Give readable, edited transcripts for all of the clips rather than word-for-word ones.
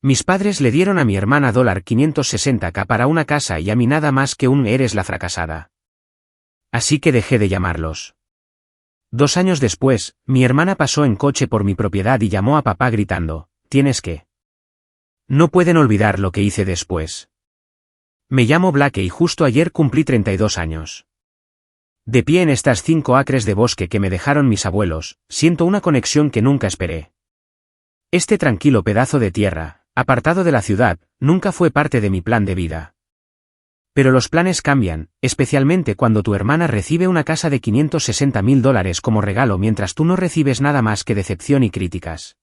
Mis padres le dieron a mi hermana $560K para una casa y a mí nada más que un eres la fracasada. Así que dejé de llamarlos. 2 años después, mi hermana pasó en coche por mi propiedad y llamó a papá gritando, «¿Tienes que?» No pueden olvidar lo que hice después. Me llamo Blake y justo ayer cumplí 32 años. De pie en estas 5 acres de bosque que me dejaron mis abuelos, siento una conexión que nunca esperé. Este tranquilo pedazo de tierra, apartado de la ciudad, nunca fue parte de mi plan de vida. Pero los planes cambian, especialmente cuando tu hermana recibe una casa de $560.000 como regalo mientras tú no recibes nada más que decepción y críticas.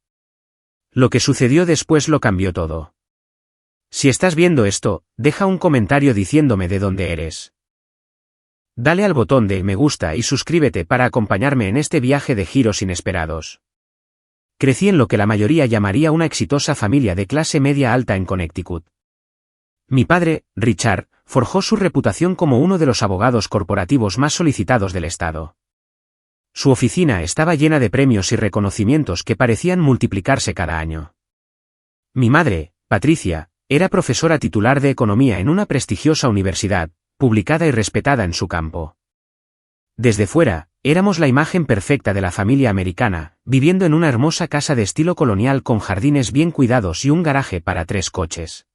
Lo que sucedió después lo cambió todo. Si estás viendo esto, deja un comentario diciéndome de dónde eres. Dale al botón de me gusta y suscríbete para acompañarme en este viaje de giros inesperados. Crecí en lo que la mayoría llamaría una exitosa familia de clase media alta en Connecticut. Mi padre, Richard, forjó su reputación como uno de los abogados corporativos más solicitados del estado. Su oficina estaba llena de premios y reconocimientos que parecían multiplicarse cada año. Mi madre, Patricia, era profesora titular de economía en una prestigiosa universidad, publicada y respetada en su campo. Desde fuera, éramos la imagen perfecta de la familia americana, viviendo en una hermosa casa de estilo colonial con jardines bien cuidados y un garaje para 3 coches.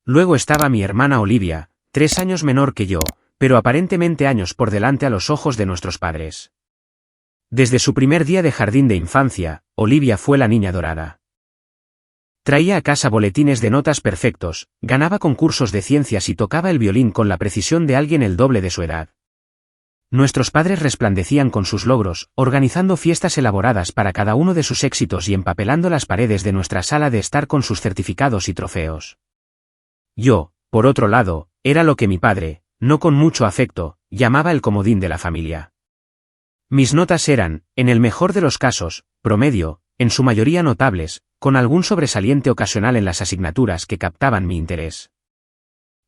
Luego estaba mi hermana Olivia, 3 años menor que yo, pero aparentemente años por delante a los ojos de nuestros padres. Desde su primer día de jardín de infancia, Olivia fue la niña dorada. Traía a casa boletines de notas perfectos, ganaba concursos de ciencias y tocaba el violín con la precisión de alguien el doble de su edad. Nuestros padres resplandecían con sus logros, organizando fiestas elaboradas para cada uno de sus éxitos y empapelando las paredes de nuestra sala de estar con sus certificados y trofeos. Yo, por otro lado, era lo que mi padre, no con mucho afecto, llamaba el comodín de la familia. Mis notas eran, en el mejor de los casos, promedio, en su mayoría notables, con algún sobresaliente ocasional en las asignaturas que captaban mi interés.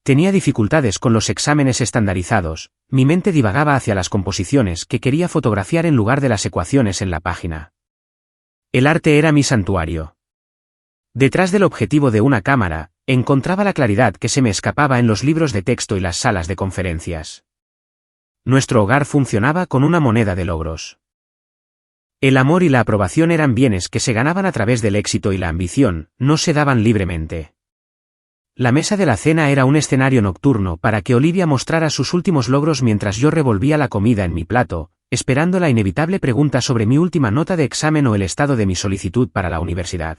Tenía dificultades con los exámenes estandarizados, mi mente divagaba hacia las composiciones que quería fotografiar en lugar de las ecuaciones en la página. El arte era mi santuario. Detrás del objetivo de una cámara, encontraba la claridad que se me escapaba en los libros de texto y las salas de conferencias. Nuestro hogar funcionaba con una moneda de logros. El amor y la aprobación eran bienes que se ganaban a través del éxito y la ambición, no se daban libremente. La mesa de la cena era un escenario nocturno para que Olivia mostrara sus últimos logros mientras yo revolvía la comida en mi plato, esperando la inevitable pregunta sobre mi última nota de examen o el estado de mi solicitud para la universidad.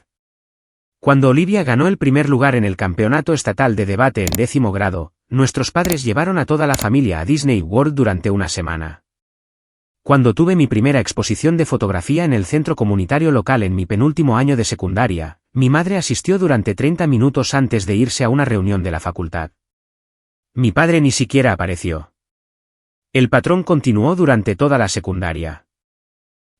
Cuando Olivia ganó el primer lugar en el campeonato estatal de debate en 10º grado, nuestros padres llevaron a toda la familia a Disney World durante una semana. Cuando tuve mi primera exposición de fotografía en el centro comunitario local en mi penúltimo año de secundaria, mi madre asistió durante 30 minutos antes de irse a una reunión de la facultad. Mi padre ni siquiera apareció. El patrón continuó durante toda la secundaria.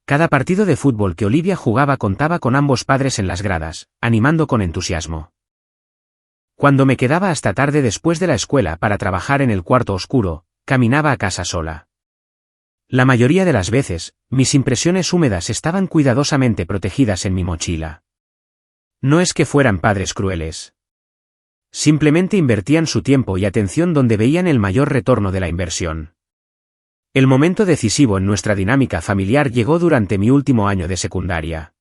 Cada partido de fútbol que Olivia jugaba contaba con ambos padres en las gradas, animando con entusiasmo. Cuando me quedaba hasta tarde después de la escuela para trabajar en el cuarto oscuro, caminaba a casa sola. La mayoría de las veces, mis impresiones húmedas estaban cuidadosamente protegidas en mi mochila. No es que fueran padres crueles. Simplemente invertían su tiempo y atención donde veían el mayor retorno de la inversión. El momento decisivo en nuestra dinámica familiar llegó durante mi último año de secundaria.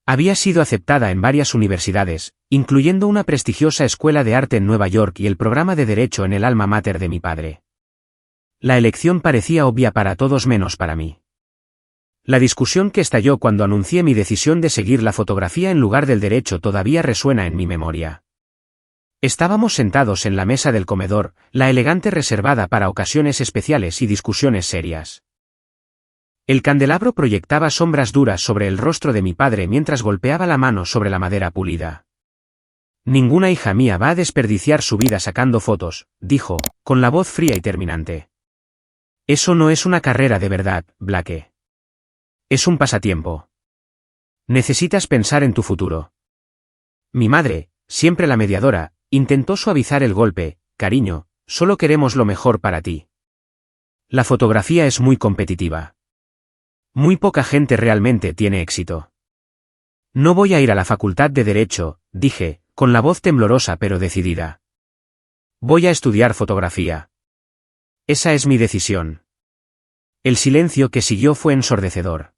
Había sido aceptada en varias universidades, incluyendo una prestigiosa escuela de arte en Nueva York y el programa de Derecho en el alma mater de mi padre. La elección parecía obvia para todos menos para mí. La discusión que estalló cuando anuncié mi decisión de seguir la fotografía en lugar del derecho todavía resuena en mi memoria. Estábamos sentados en la mesa del comedor, la elegante reservada para ocasiones especiales y discusiones serias. El candelabro proyectaba sombras duras sobre el rostro de mi padre mientras golpeaba la mano sobre la madera pulida. Ninguna hija mía va a desperdiciar su vida sacando fotos, dijo, con la voz fría y terminante. Eso no es una carrera de verdad, Blake. Es un pasatiempo. Necesitas pensar en tu futuro. Mi madre, siempre la mediadora, intentó suavizar el golpe. Cariño, solo queremos lo mejor para ti. La fotografía es muy competitiva. Muy poca gente realmente tiene éxito. No voy a ir a la facultad de Derecho, dije, con la voz temblorosa pero decidida. Voy a estudiar fotografía. Esa es mi decisión. El silencio que siguió fue ensordecedor.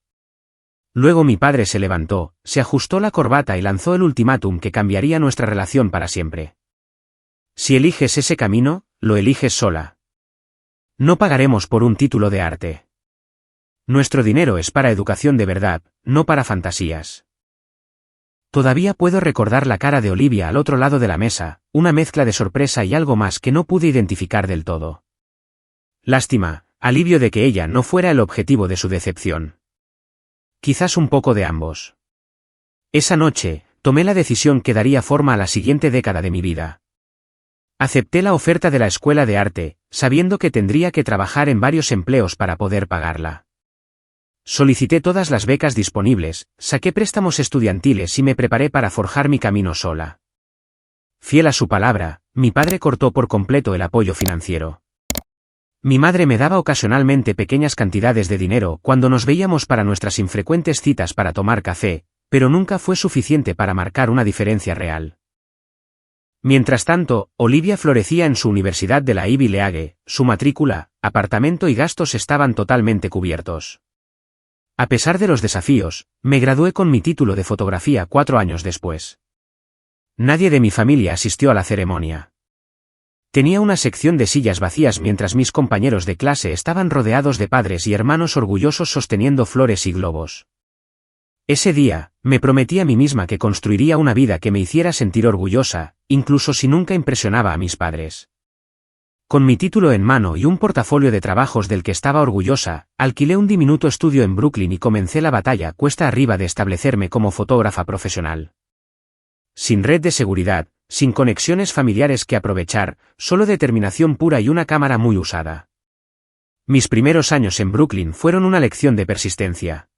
Luego mi padre se levantó, se ajustó la corbata y lanzó el ultimátum que cambiaría nuestra relación para siempre. Si eliges ese camino, lo eliges sola. No pagaremos por un título de arte. Nuestro dinero es para educación de verdad, no para fantasías. Todavía puedo recordar la cara de Olivia al otro lado de la mesa, una mezcla de sorpresa y algo más que no pude identificar del todo. Lástima, alivio de que ella no fuera el objetivo de su decepción. Quizás un poco de ambos. Esa noche, tomé la decisión que daría forma a la siguiente década de mi vida. Acepté la oferta de la escuela de arte, sabiendo que tendría que trabajar en varios empleos para poder pagarla. Solicité todas las becas disponibles, saqué préstamos estudiantiles y me preparé para forjar mi camino sola. Fiel a su palabra, mi padre cortó por completo el apoyo financiero. Mi madre me daba ocasionalmente pequeñas cantidades de dinero cuando nos veíamos para nuestras infrecuentes citas para tomar café, pero nunca fue suficiente para marcar una diferencia real. Mientras tanto, Olivia florecía en su universidad de la Ivy League, su matrícula, apartamento y gastos estaban totalmente cubiertos. A pesar de los desafíos, me gradué con mi título de fotografía 4 años después. Nadie de mi familia asistió a la ceremonia. Tenía una sección de sillas vacías mientras mis compañeros de clase estaban rodeados de padres y hermanos orgullosos sosteniendo flores y globos. Ese día, me prometí a mí misma que construiría una vida que me hiciera sentir orgullosa, incluso si nunca impresionaba a mis padres. Con mi título en mano y un portafolio de trabajos del que estaba orgullosa, alquilé un diminuto estudio en Brooklyn y comencé la batalla cuesta arriba de establecerme como fotógrafa profesional. Sin red de seguridad, sin conexiones familiares que aprovechar, solo determinación pura y una cámara muy usada. Mis primeros años en Brooklyn fueron una lección de persistencia.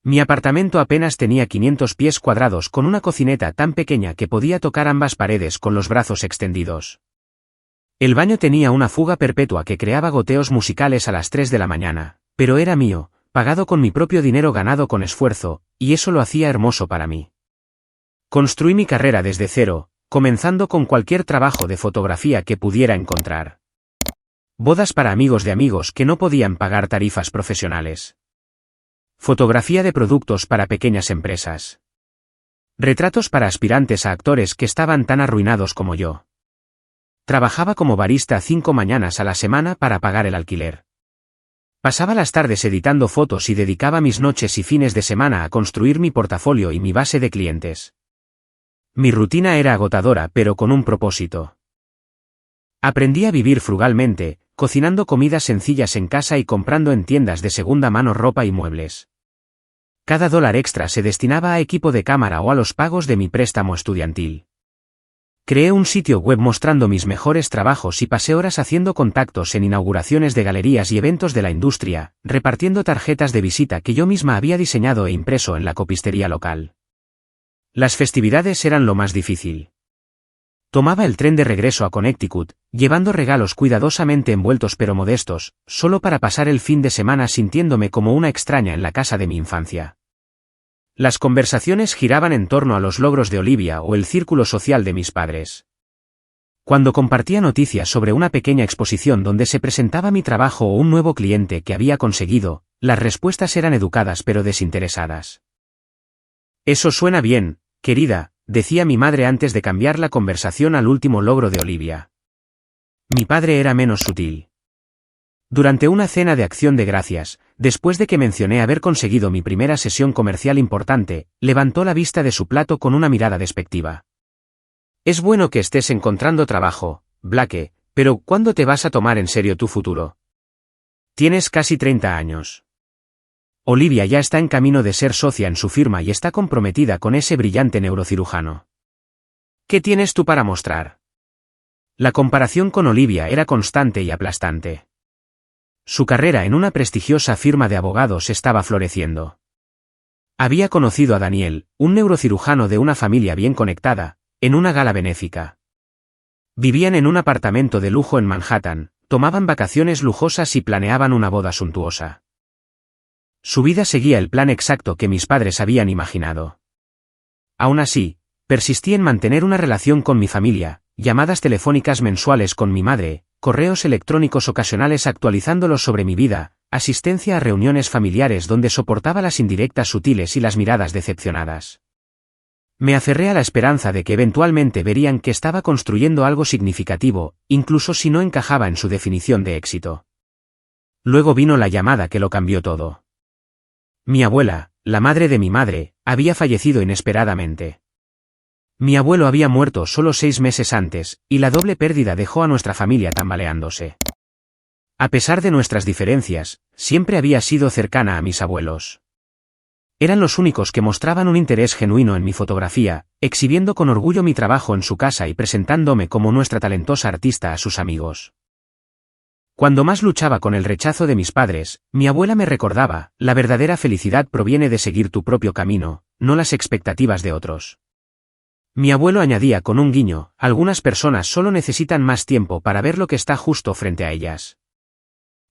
Mi apartamento apenas tenía 500 pies cuadrados con una cocineta tan pequeña que podía tocar ambas paredes con los brazos extendidos. El baño tenía una fuga perpetua que creaba goteos musicales a las 3 de la mañana, pero era mío, pagado con mi propio dinero ganado con esfuerzo, y eso lo hacía hermoso para mí. Construí mi carrera desde cero, comenzando con cualquier trabajo de fotografía que pudiera encontrar. Bodas para amigos de amigos que no podían pagar tarifas profesionales. Fotografía de productos para pequeñas empresas. Retratos para aspirantes a actores que estaban tan arruinados como yo. Trabajaba como barista 5 mañanas a la semana para pagar el alquiler. Pasaba las tardes editando fotos y dedicaba mis noches y fines de semana a construir mi portafolio y mi base de clientes. Mi rutina era agotadora pero con un propósito. Aprendí a vivir frugalmente, cocinando comidas sencillas en casa y comprando en tiendas de segunda mano ropa y muebles. Cada dólar extra se destinaba a equipo de cámara o a los pagos de mi préstamo estudiantil. Creé un sitio web mostrando mis mejores trabajos y pasé horas haciendo contactos en inauguraciones de galerías y eventos de la industria, repartiendo tarjetas de visita que yo misma había diseñado e impreso en la copistería local. Las festividades eran lo más difícil. Tomaba el tren de regreso a Connecticut, llevando regalos cuidadosamente envueltos pero modestos, solo para pasar el fin de semana sintiéndome como una extraña en la casa de mi infancia. Las conversaciones giraban en torno a los logros de Olivia o el círculo social de mis padres. Cuando compartía noticias sobre una pequeña exposición donde se presentaba mi trabajo o un nuevo cliente que había conseguido, las respuestas eran educadas pero desinteresadas. Eso suena bien, querida, decía mi madre antes de cambiar la conversación al último logro de Olivia. Mi padre era menos sutil. Durante una cena de acción de gracias, después de que mencioné haber conseguido mi primera sesión comercial importante, levantó la vista de su plato con una mirada despectiva. Es bueno que estés encontrando trabajo, Blake, pero ¿cuándo te vas a tomar en serio tu futuro? Tienes casi 30 años. Olivia ya está en camino de ser socia en su firma y está comprometida con ese brillante neurocirujano. ¿Qué tienes tú para mostrar? La comparación con Olivia era constante y aplastante. Su carrera en una prestigiosa firma de abogados estaba floreciendo. Había conocido a Daniel, un neurocirujano de una familia bien conectada, en una gala benéfica. Vivían en un apartamento de lujo en Manhattan, tomaban vacaciones lujosas y planeaban una boda suntuosa. Su vida seguía el plan exacto que mis padres habían imaginado. Aún así, Persistí en mantener una relación con mi familia, llamadas telefónicas mensuales con mi madre, correos electrónicos ocasionales actualizándolos sobre mi vida, asistencia a reuniones familiares donde soportaba las indirectas sutiles y las miradas decepcionadas. Me aferré a la esperanza de que eventualmente verían que estaba construyendo algo significativo, incluso si no encajaba en su definición de éxito. Luego vino la llamada que lo cambió todo. Mi abuela, la madre de mi madre, había fallecido inesperadamente. Mi abuelo había muerto solo 6 meses antes, y la doble pérdida dejó a nuestra familia tambaleándose. A pesar de nuestras diferencias, siempre había sido cercana a mis abuelos. Eran los únicos que mostraban un interés genuino en mi fotografía, exhibiendo con orgullo mi trabajo en su casa y presentándome como nuestra talentosa artista a sus amigos. Cuando más luchaba con el rechazo de mis padres, mi abuela me recordaba, la verdadera felicidad proviene de seguir tu propio camino, no las expectativas de otros. Mi abuelo añadía con un guiño, algunas personas solo necesitan más tiempo para ver lo que está justo frente a ellas.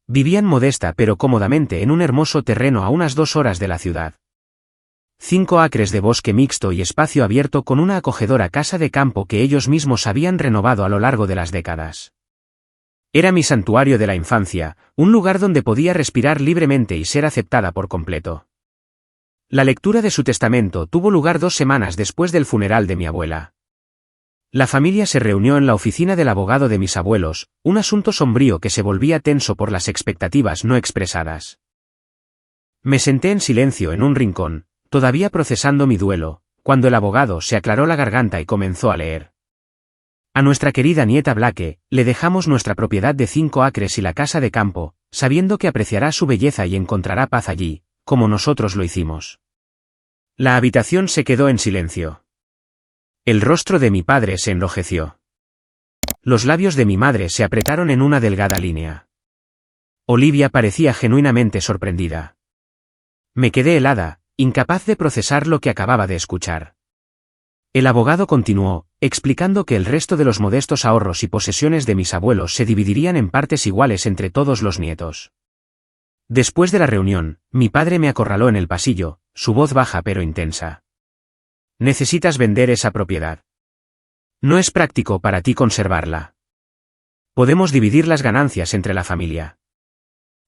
Vivían modesta pero cómodamente en un hermoso terreno a unas 2 horas de la ciudad. 5 acres de bosque mixto y espacio abierto con una acogedora casa de campo que ellos mismos habían renovado a lo largo de las décadas. Era mi santuario de la infancia, un lugar donde podía respirar libremente y ser aceptada por completo. La lectura de su testamento tuvo lugar 2 semanas después del funeral de mi abuela. La familia se reunió en la oficina del abogado de mis abuelos, un asunto sombrío que se volvía tenso por las expectativas no expresadas. Me senté en silencio en un rincón, todavía procesando mi duelo, cuando el abogado se aclaró la garganta y comenzó a leer. A nuestra querida nieta Blake, le dejamos nuestra propiedad de 5 acres y la casa de campo, sabiendo que apreciará su belleza y encontrará paz allí, como nosotros lo hicimos. La habitación se quedó en silencio. El rostro de mi padre se enrojeció. Los labios de mi madre se apretaron en una delgada línea. Olivia parecía genuinamente sorprendida. Me quedé helada, incapaz de procesar lo que acababa de escuchar. El abogado continuó, explicando que el resto de los modestos ahorros y posesiones de mis abuelos se dividirían en partes iguales entre todos los nietos. Después de la reunión, mi padre me acorraló en el pasillo, su voz baja pero intensa. Necesitas vender esa propiedad. No es práctico para ti conservarla. Podemos dividir las ganancias entre la familia.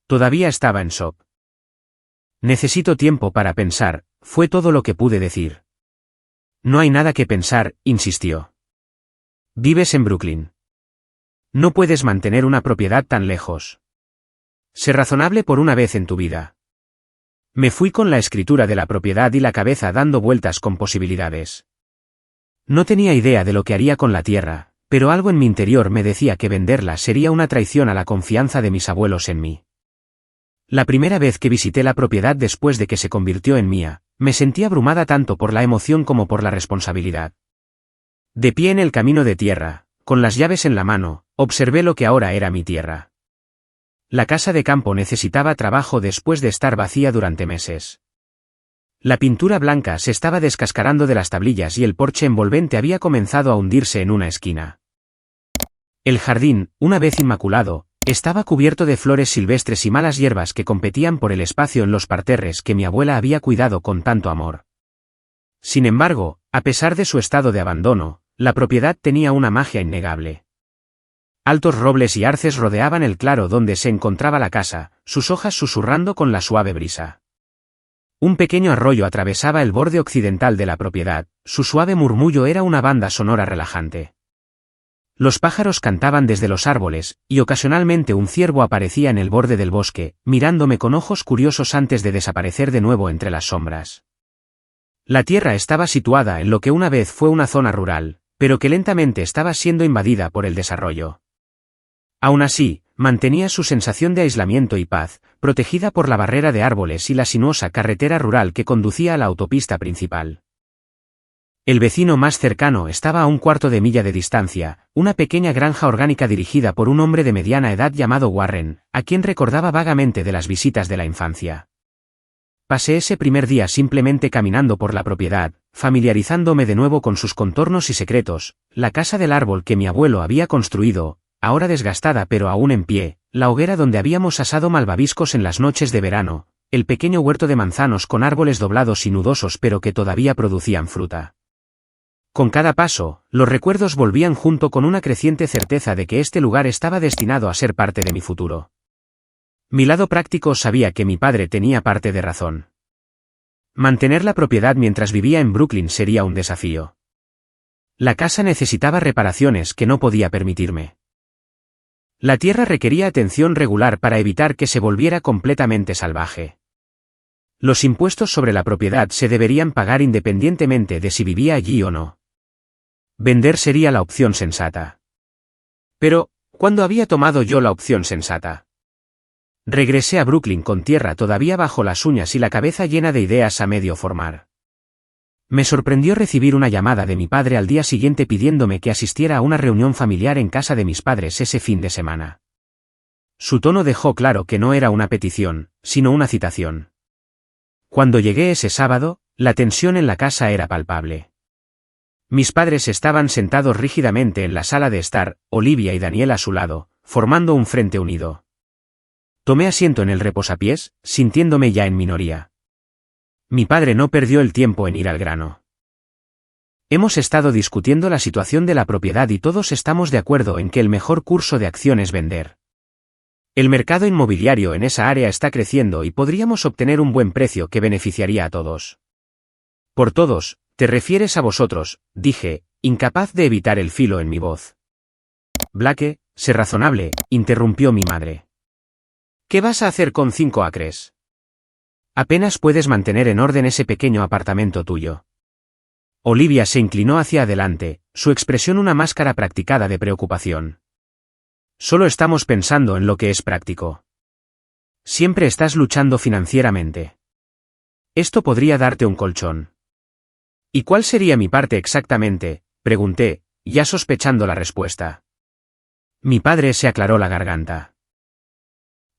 Todavía estaba en shock. Necesito tiempo para pensar, fue todo lo que pude decir. No hay nada que pensar, insistió. Vives en Brooklyn. No puedes mantener una propiedad tan lejos. Sé razonable por una vez en tu vida. Me fui con la escritura de la propiedad y la cabeza dando vueltas con posibilidades. No tenía idea de lo que haría con la tierra, pero algo en mi interior me decía que venderla sería una traición a la confianza de mis abuelos en mí. La primera vez que visité la propiedad después de que se convirtió en mía, me sentí abrumada tanto por la emoción como por la responsabilidad. De pie en el camino de tierra, con las llaves en la mano, observé lo que ahora era mi tierra. La casa de campo necesitaba trabajo después de estar vacía durante meses. La pintura blanca se estaba descascarando de las tablillas y el porche envolvente había comenzado a hundirse en una esquina. El jardín, una vez inmaculado, estaba cubierto de flores silvestres y malas hierbas que competían por el espacio en los parterres que mi abuela había cuidado con tanto amor. Sin embargo, a pesar de su estado de abandono, la propiedad tenía una magia innegable. Altos robles y arces rodeaban el claro donde se encontraba la casa, sus hojas susurrando con la suave brisa. Un pequeño arroyo atravesaba el borde occidental de la propiedad, su suave murmullo era una banda sonora relajante. Los pájaros cantaban desde los árboles, y ocasionalmente un ciervo aparecía en el borde del bosque, mirándome con ojos curiosos antes de desaparecer de nuevo entre las sombras. La tierra estaba situada en lo que una vez fue una zona rural, pero que lentamente estaba siendo invadida por el desarrollo. Aún así, mantenía su sensación de aislamiento y paz, protegida por la barrera de árboles y la sinuosa carretera rural que conducía a la autopista principal. El vecino más cercano estaba a 1/4 de milla de distancia, una pequeña granja orgánica dirigida por un hombre de mediana edad llamado Warren, a quien recordaba vagamente de las visitas de la infancia. Pasé ese primer día simplemente caminando por la propiedad, familiarizándome de nuevo con sus contornos y secretos, la casa del árbol que mi abuelo había construido, ahora desgastada pero aún en pie, la hoguera donde habíamos asado malvaviscos en las noches de verano, el pequeño huerto de manzanos con árboles doblados y nudosos pero que todavía producían fruta. Con cada paso, los recuerdos volvían junto con una creciente certeza de que este lugar estaba destinado a ser parte de mi futuro. Mi lado práctico sabía que mi padre tenía parte de razón. Mantener la propiedad mientras vivía en Brooklyn sería un desafío. La casa necesitaba reparaciones que no podía permitirme. La tierra requería atención regular para evitar que se volviera completamente salvaje. Los impuestos sobre la propiedad se deberían pagar independientemente de si vivía allí o no. Vender sería la opción sensata. Pero, ¿cuándo había tomado yo la opción sensata? Regresé a Brooklyn con tierra todavía bajo las uñas y la cabeza llena de ideas a medio formar. Me sorprendió recibir una llamada de mi padre al día siguiente pidiéndome que asistiera a una reunión familiar en casa de mis padres ese fin de semana. Su tono dejó claro que no era una petición, sino una citación. Cuando llegué ese sábado, la tensión en la casa era palpable. Mis padres estaban sentados rígidamente en la sala de estar, Olivia y Daniel a su lado, formando un frente unido. Tomé asiento en el reposapiés, sintiéndome ya en minoría. Mi padre no perdió el tiempo en ir al grano. Hemos estado discutiendo la situación de la propiedad y todos estamos de acuerdo en que el mejor curso de acción es vender. El mercado inmobiliario en esa área está creciendo y podríamos obtener un buen precio que beneficiaría a todos. Por todos, te refieres a vosotros, dije, incapaz de evitar el filo en mi voz. Blake, sé razonable, interrumpió mi madre. ¿Qué vas a hacer con 5 acres? Apenas puedes mantener en orden ese pequeño apartamento tuyo. Olivia se inclinó hacia adelante, su expresión una máscara practicada de preocupación. Solo estamos pensando en lo que es práctico. Siempre estás luchando financieramente. Esto podría darte un colchón. ¿Y cuál sería mi parte exactamente?, pregunté, ya sospechando la respuesta. Mi padre se aclaró la garganta.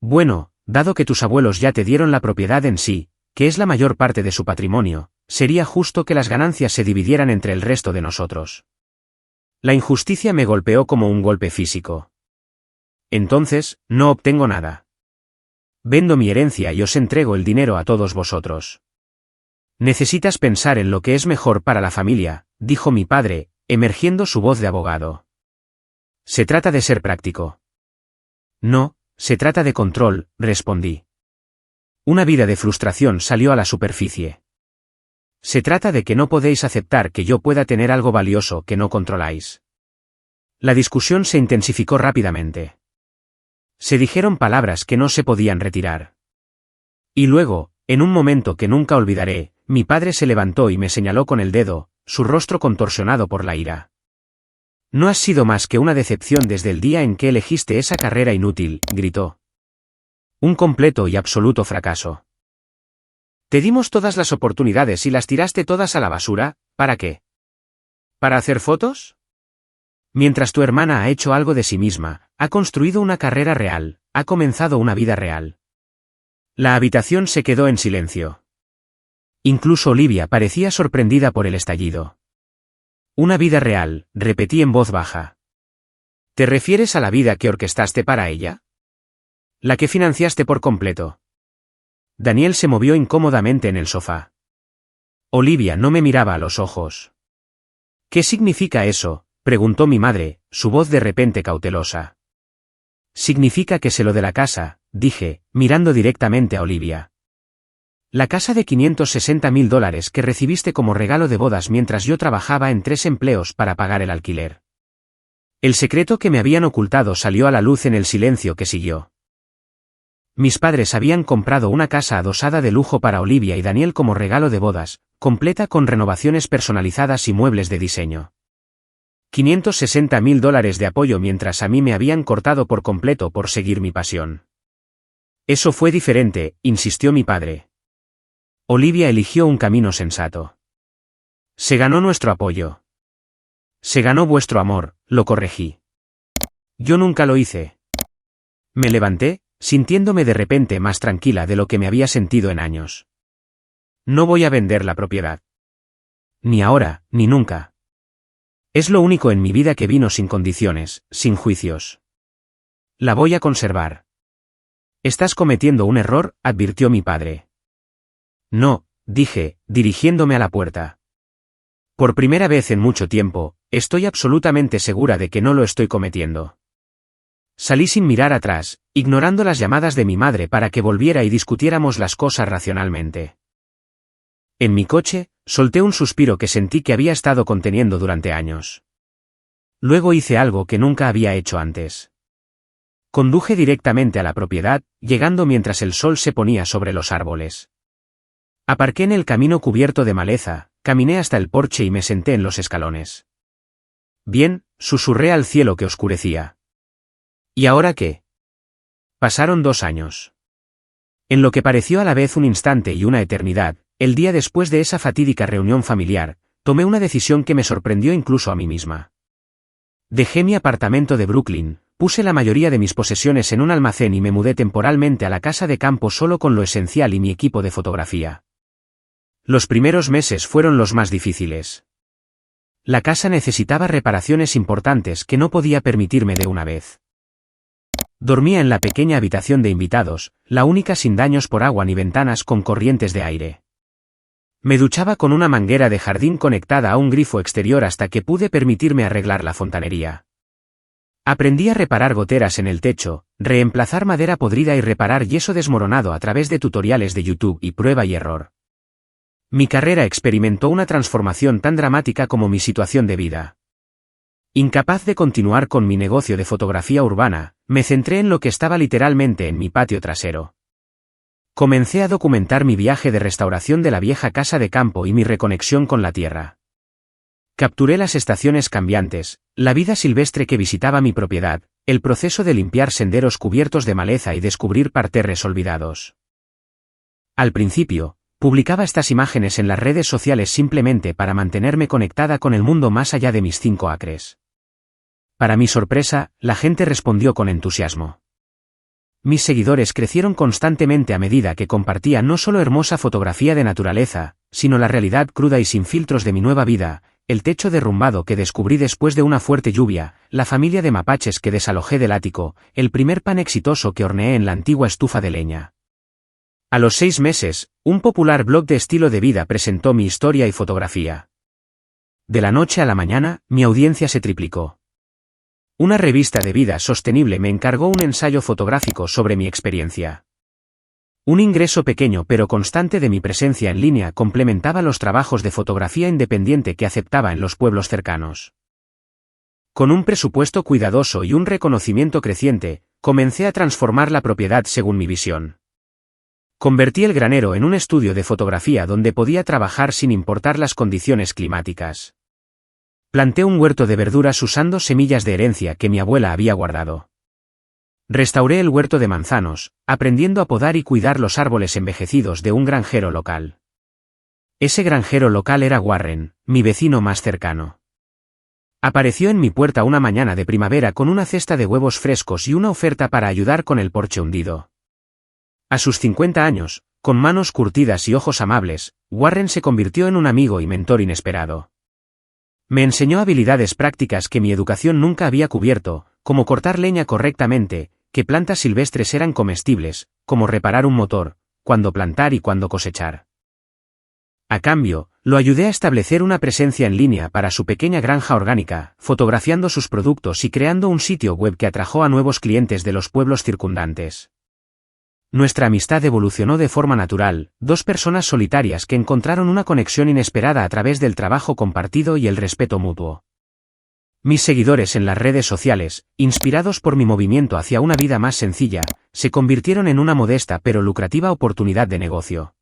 Bueno, dado que tus abuelos ya te dieron la propiedad en sí, que es la mayor parte de su patrimonio, sería justo que las ganancias se dividieran entre el resto de nosotros. La injusticia me golpeó como un golpe físico. Entonces, no obtengo nada. Vendo mi herencia y os entrego el dinero a todos vosotros. Necesitas pensar en lo que es mejor para la familia, dijo mi padre, emergiendo su voz de abogado. Se trata de ser práctico. No, se trata de control, respondí. Una vida de frustración salió a la superficie. Se trata de que no podéis aceptar que yo pueda tener algo valioso que no controláis. La discusión se intensificó rápidamente. Se dijeron palabras que no se podían retirar. Y luego, en un momento que nunca olvidaré, mi padre se levantó y me señaló con el dedo, su rostro contorsionado por la ira. No has sido más que una decepción desde el día en que elegiste esa carrera inútil, gritó. Un completo y absoluto fracaso. Te dimos todas las oportunidades y las tiraste todas a la basura, ¿para qué? ¿Para hacer fotos? Mientras tu hermana ha hecho algo de sí misma, ha construido una carrera real, ha comenzado una vida real. La habitación se quedó en silencio. Incluso Olivia parecía sorprendida por el estallido. Una vida real, repetí en voz baja. ¿Te refieres a la vida que orquestaste para ella? La que financiaste por completo. Daniel se movió incómodamente en el sofá. Olivia no me miraba a los ojos. ¿Qué significa eso?, preguntó mi madre, su voz de repente cautelosa. Significa que sé lo de la casa, dije, mirando directamente a Olivia. La casa de $560,000 que recibiste como regalo de bodas mientras yo trabajaba en 3 empleos para pagar el alquiler. El secreto que me habían ocultado salió a la luz en el silencio que siguió. Mis padres habían comprado una casa adosada de lujo para Olivia y Daniel como regalo de bodas, completa con renovaciones personalizadas y muebles de diseño. $560,000 de apoyo mientras a mí me habían cortado por completo por seguir mi pasión. Eso fue diferente, insistió mi padre. Olivia eligió un camino sensato. Se ganó nuestro apoyo. Se ganó vuestro amor, lo corregí. Yo nunca lo hice. Me levanté, sintiéndome de repente más tranquila de lo que me había sentido en años. No voy a vender la propiedad. Ni ahora, ni nunca. Es lo único en mi vida que vino sin condiciones, sin juicios. La voy a conservar. Estás cometiendo un error, advirtió mi padre. No, dije, dirigiéndome a la puerta. Por primera vez en mucho tiempo, estoy absolutamente segura de que no lo estoy cometiendo. Salí sin mirar atrás, ignorando las llamadas de mi madre para que volviera y discutiéramos las cosas racionalmente. En mi coche, solté un suspiro que sentí que había estado conteniendo durante años. Luego hice algo que nunca había hecho antes. Conduje directamente a la propiedad, llegando mientras el sol se ponía sobre los árboles. Aparqué en el camino cubierto de maleza, caminé hasta el porche y me senté en los escalones. Bien, susurré al cielo que oscurecía. ¿Y ahora qué? Pasaron 2 años. En lo que pareció a la vez un instante y una eternidad, el día después de esa fatídica reunión familiar, tomé una decisión que me sorprendió incluso a mí misma. Dejé mi apartamento de Brooklyn, puse la mayoría de mis posesiones en un almacén y me mudé temporalmente a la casa de campo solo con lo esencial y mi equipo de fotografía. Los primeros meses fueron los más difíciles. La casa necesitaba reparaciones importantes que no podía permitirme de una vez. Dormía en la pequeña habitación de invitados, la única sin daños por agua ni ventanas con corrientes de aire. Me duchaba con una manguera de jardín conectada a un grifo exterior hasta que pude permitirme arreglar la fontanería. Aprendí a reparar goteras en el techo, reemplazar madera podrida y reparar yeso desmoronado a través de tutoriales de YouTube y prueba y error. Mi carrera experimentó una transformación tan dramática como mi situación de vida. Incapaz de continuar con mi negocio de fotografía urbana, me centré en lo que estaba literalmente en mi patio trasero. Comencé a documentar mi viaje de restauración de la vieja casa de campo y mi reconexión con la tierra. Capturé las estaciones cambiantes, la vida silvestre que visitaba mi propiedad, el proceso de limpiar senderos cubiertos de maleza y descubrir parterres olvidados. Al principio, publicaba estas imágenes en las redes sociales simplemente para mantenerme conectada con el mundo más allá de mis 5 acres. Para mi sorpresa, la gente respondió con entusiasmo. Mis seguidores crecieron constantemente a medida que compartía no solo hermosa fotografía de naturaleza, sino la realidad cruda y sin filtros de mi nueva vida, el techo derrumbado que descubrí después de una fuerte lluvia, la familia de mapaches que desalojé del ático, el primer pan exitoso que horneé en la antigua estufa de leña. A los 6 meses, un popular blog de estilo de vida presentó mi historia y fotografía. De la noche a la mañana, mi audiencia se triplicó. Una revista de vida sostenible me encargó un ensayo fotográfico sobre mi experiencia. Un ingreso pequeño pero constante de mi presencia en línea complementaba los trabajos de fotografía independiente que aceptaba en los pueblos cercanos. Con un presupuesto cuidadoso y un reconocimiento creciente, comencé a transformar la propiedad según mi visión. Convertí el granero en un estudio de fotografía donde podía trabajar sin importar las condiciones climáticas. Planté un huerto de verduras usando semillas de herencia que mi abuela había guardado. Restauré el huerto de manzanos, aprendiendo a podar y cuidar los árboles envejecidos de un granjero local. Ese granjero local era Warren, mi vecino más cercano. Apareció en mi puerta una mañana de primavera con una cesta de huevos frescos y una oferta para ayudar con el porche hundido. A sus 50 años, con manos curtidas y ojos amables, Warren se convirtió en un amigo y mentor inesperado. Me enseñó habilidades prácticas que mi educación nunca había cubierto, como cortar leña correctamente, qué plantas silvestres eran comestibles, cómo reparar un motor, cuándo plantar y cuándo cosechar. A cambio, lo ayudé a establecer una presencia en línea para su pequeña granja orgánica, fotografiando sus productos y creando un sitio web que atrajo a nuevos clientes de los pueblos circundantes. Nuestra amistad evolucionó de forma natural, 2 personas solitarias que encontraron una conexión inesperada a través del trabajo compartido y el respeto mutuo. Mis seguidores en las redes sociales, inspirados por mi movimiento hacia una vida más sencilla, se convirtieron en una modesta pero lucrativa oportunidad de negocio.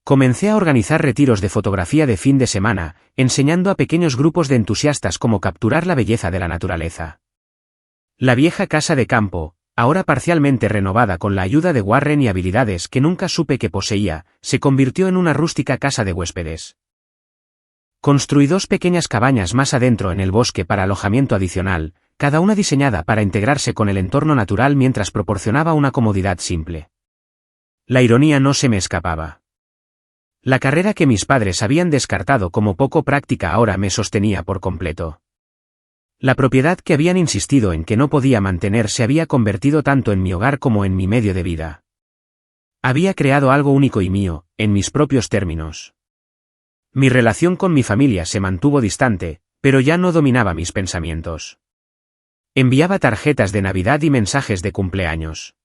Comencé a organizar retiros de fotografía de fin de semana, enseñando a pequeños grupos de entusiastas cómo capturar la belleza de la naturaleza. La vieja casa de campo, ahora parcialmente renovada con la ayuda de Warren y habilidades que nunca supe que poseía, se convirtió en una rústica casa de huéspedes. Construí 2 pequeñas cabañas más adentro en el bosque para alojamiento adicional, cada una diseñada para integrarse con el entorno natural mientras proporcionaba una comodidad simple. La ironía no se me escapaba. La carrera que mis padres habían descartado como poco práctica ahora me sostenía por completo. La propiedad que habían insistido en que no podía mantener se había convertido tanto en mi hogar como en mi medio de vida. Había creado algo único y mío, en mis propios términos. Mi relación con mi familia se mantuvo distante, pero ya no dominaba mis pensamientos. Enviaba tarjetas de Navidad y mensajes de cumpleaños.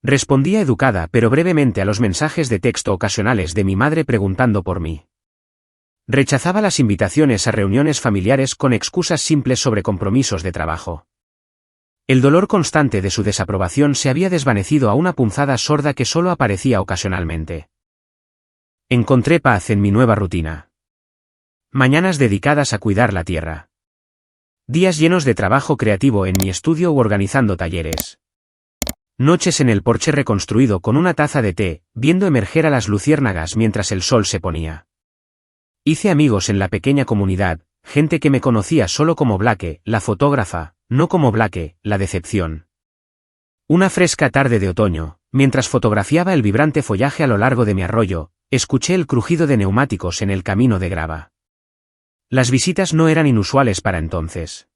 Respondía educada pero brevemente a los mensajes de texto ocasionales de mi madre preguntando por mí. Rechazaba las invitaciones a reuniones familiares con excusas simples sobre compromisos de trabajo. El dolor constante de su desaprobación se había desvanecido a una punzada sorda que solo aparecía ocasionalmente. Encontré paz en mi nueva rutina. Mañanas dedicadas a cuidar la tierra. Días llenos de trabajo creativo en mi estudio u organizando talleres. Noches en el porche reconstruido con una taza de té, viendo emerger a las luciérnagas mientras el sol se ponía. Hice amigos en la pequeña comunidad, gente que me conocía solo como Blake, la fotógrafa, no como Blake, la decepción. Una fresca tarde de otoño, mientras fotografiaba el vibrante follaje a lo largo de mi arroyo, escuché el crujido de neumáticos en el camino de grava. Las visitas no eran inusuales para entonces.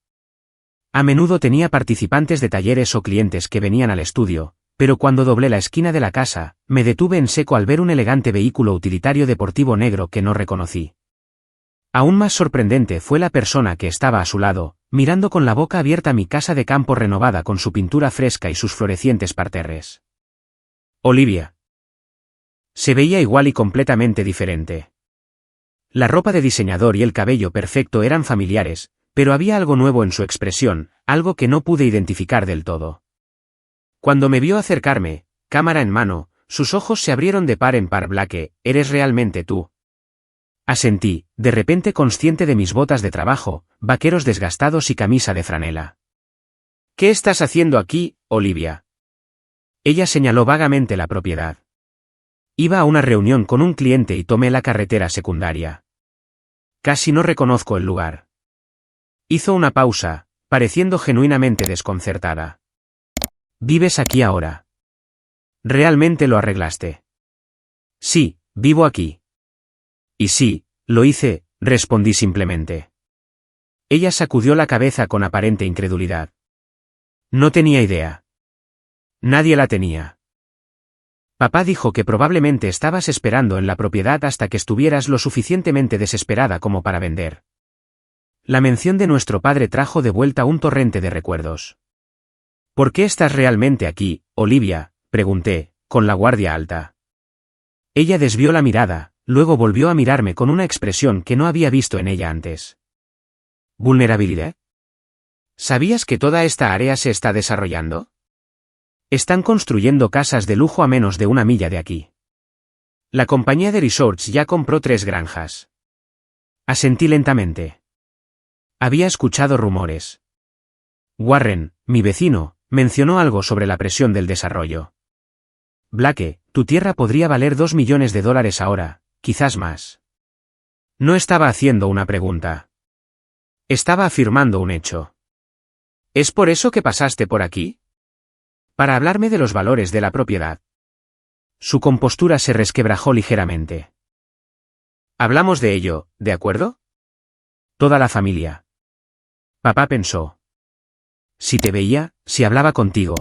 A menudo tenía participantes de talleres o clientes que venían al estudio, pero cuando doblé la esquina de la casa, me detuve en seco al ver un elegante vehículo utilitario deportivo negro que no reconocí. Aún más sorprendente fue la persona que estaba a su lado, mirando con la boca abierta mi casa de campo renovada con su pintura fresca y sus florecientes parterres. Olivia. Se veía igual y completamente diferente. La ropa de diseñador y el cabello perfecto eran familiares, pero había algo nuevo en su expresión, algo que no pude identificar del todo. Cuando me vio acercarme, cámara en mano, sus ojos se abrieron de par en par. Blake, ¿eres realmente tú? Asentí, de repente consciente de mis botas de trabajo, vaqueros desgastados y camisa de franela. ¿Qué estás haciendo aquí, Olivia? Ella señaló vagamente la propiedad. Iba a una reunión con un cliente y tomé la carretera secundaria. Casi no reconozco el lugar. Hizo una pausa, pareciendo genuinamente desconcertada. ¿Vives aquí ahora? ¿Realmente lo arreglaste? Sí, vivo aquí. Y sí, lo hice, respondí simplemente. Ella sacudió la cabeza con aparente incredulidad. No tenía idea. Nadie la tenía. Papá dijo que probablemente estabas esperando en la propiedad hasta que estuvieras lo suficientemente desesperada como para vender. La mención de nuestro padre trajo de vuelta un torrente de recuerdos. ¿Por qué estás realmente aquí, Olivia?, pregunté, con la guardia alta. Ella desvió la mirada, luego volvió a mirarme con una expresión que no había visto en ella antes. ¿Vulnerabilidad? ¿Sabías que toda esta área se está desarrollando? Están construyendo casas de lujo a menos de 1 milla de aquí. La compañía de resorts ya compró 3 granjas. Asentí lentamente. Había escuchado rumores. Warren, mi vecino, mencionó algo sobre la presión del desarrollo. Blake, tu tierra podría valer $2 millones ahora, quizás más. No estaba haciendo una pregunta. Estaba afirmando un hecho. ¿Es por eso que pasaste por aquí? Para hablarme de los valores de la propiedad. Su compostura se resquebrajó ligeramente. Hablamos de ello, ¿de acuerdo? Toda la familia. Papá pensó. Si te veía, si hablaba contigo.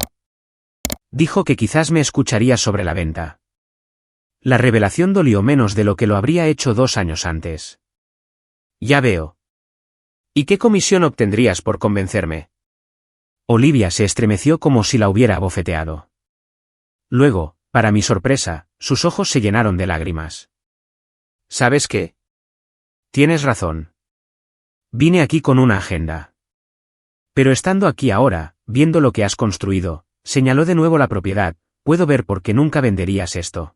Dijo que quizás me escucharía sobre la venta. La revelación dolió menos de lo que lo habría hecho 2 años antes. Ya veo. ¿Y qué comisión obtendrías por convencerme? Olivia se estremeció como si la hubiera abofeteado. Luego, para mi sorpresa, sus ojos se llenaron de lágrimas. ¿Sabes qué? Tienes razón. Vine aquí con una agenda. Pero estando aquí ahora, viendo lo que has construido, señaló de nuevo la propiedad, puedo ver por qué nunca venderías esto.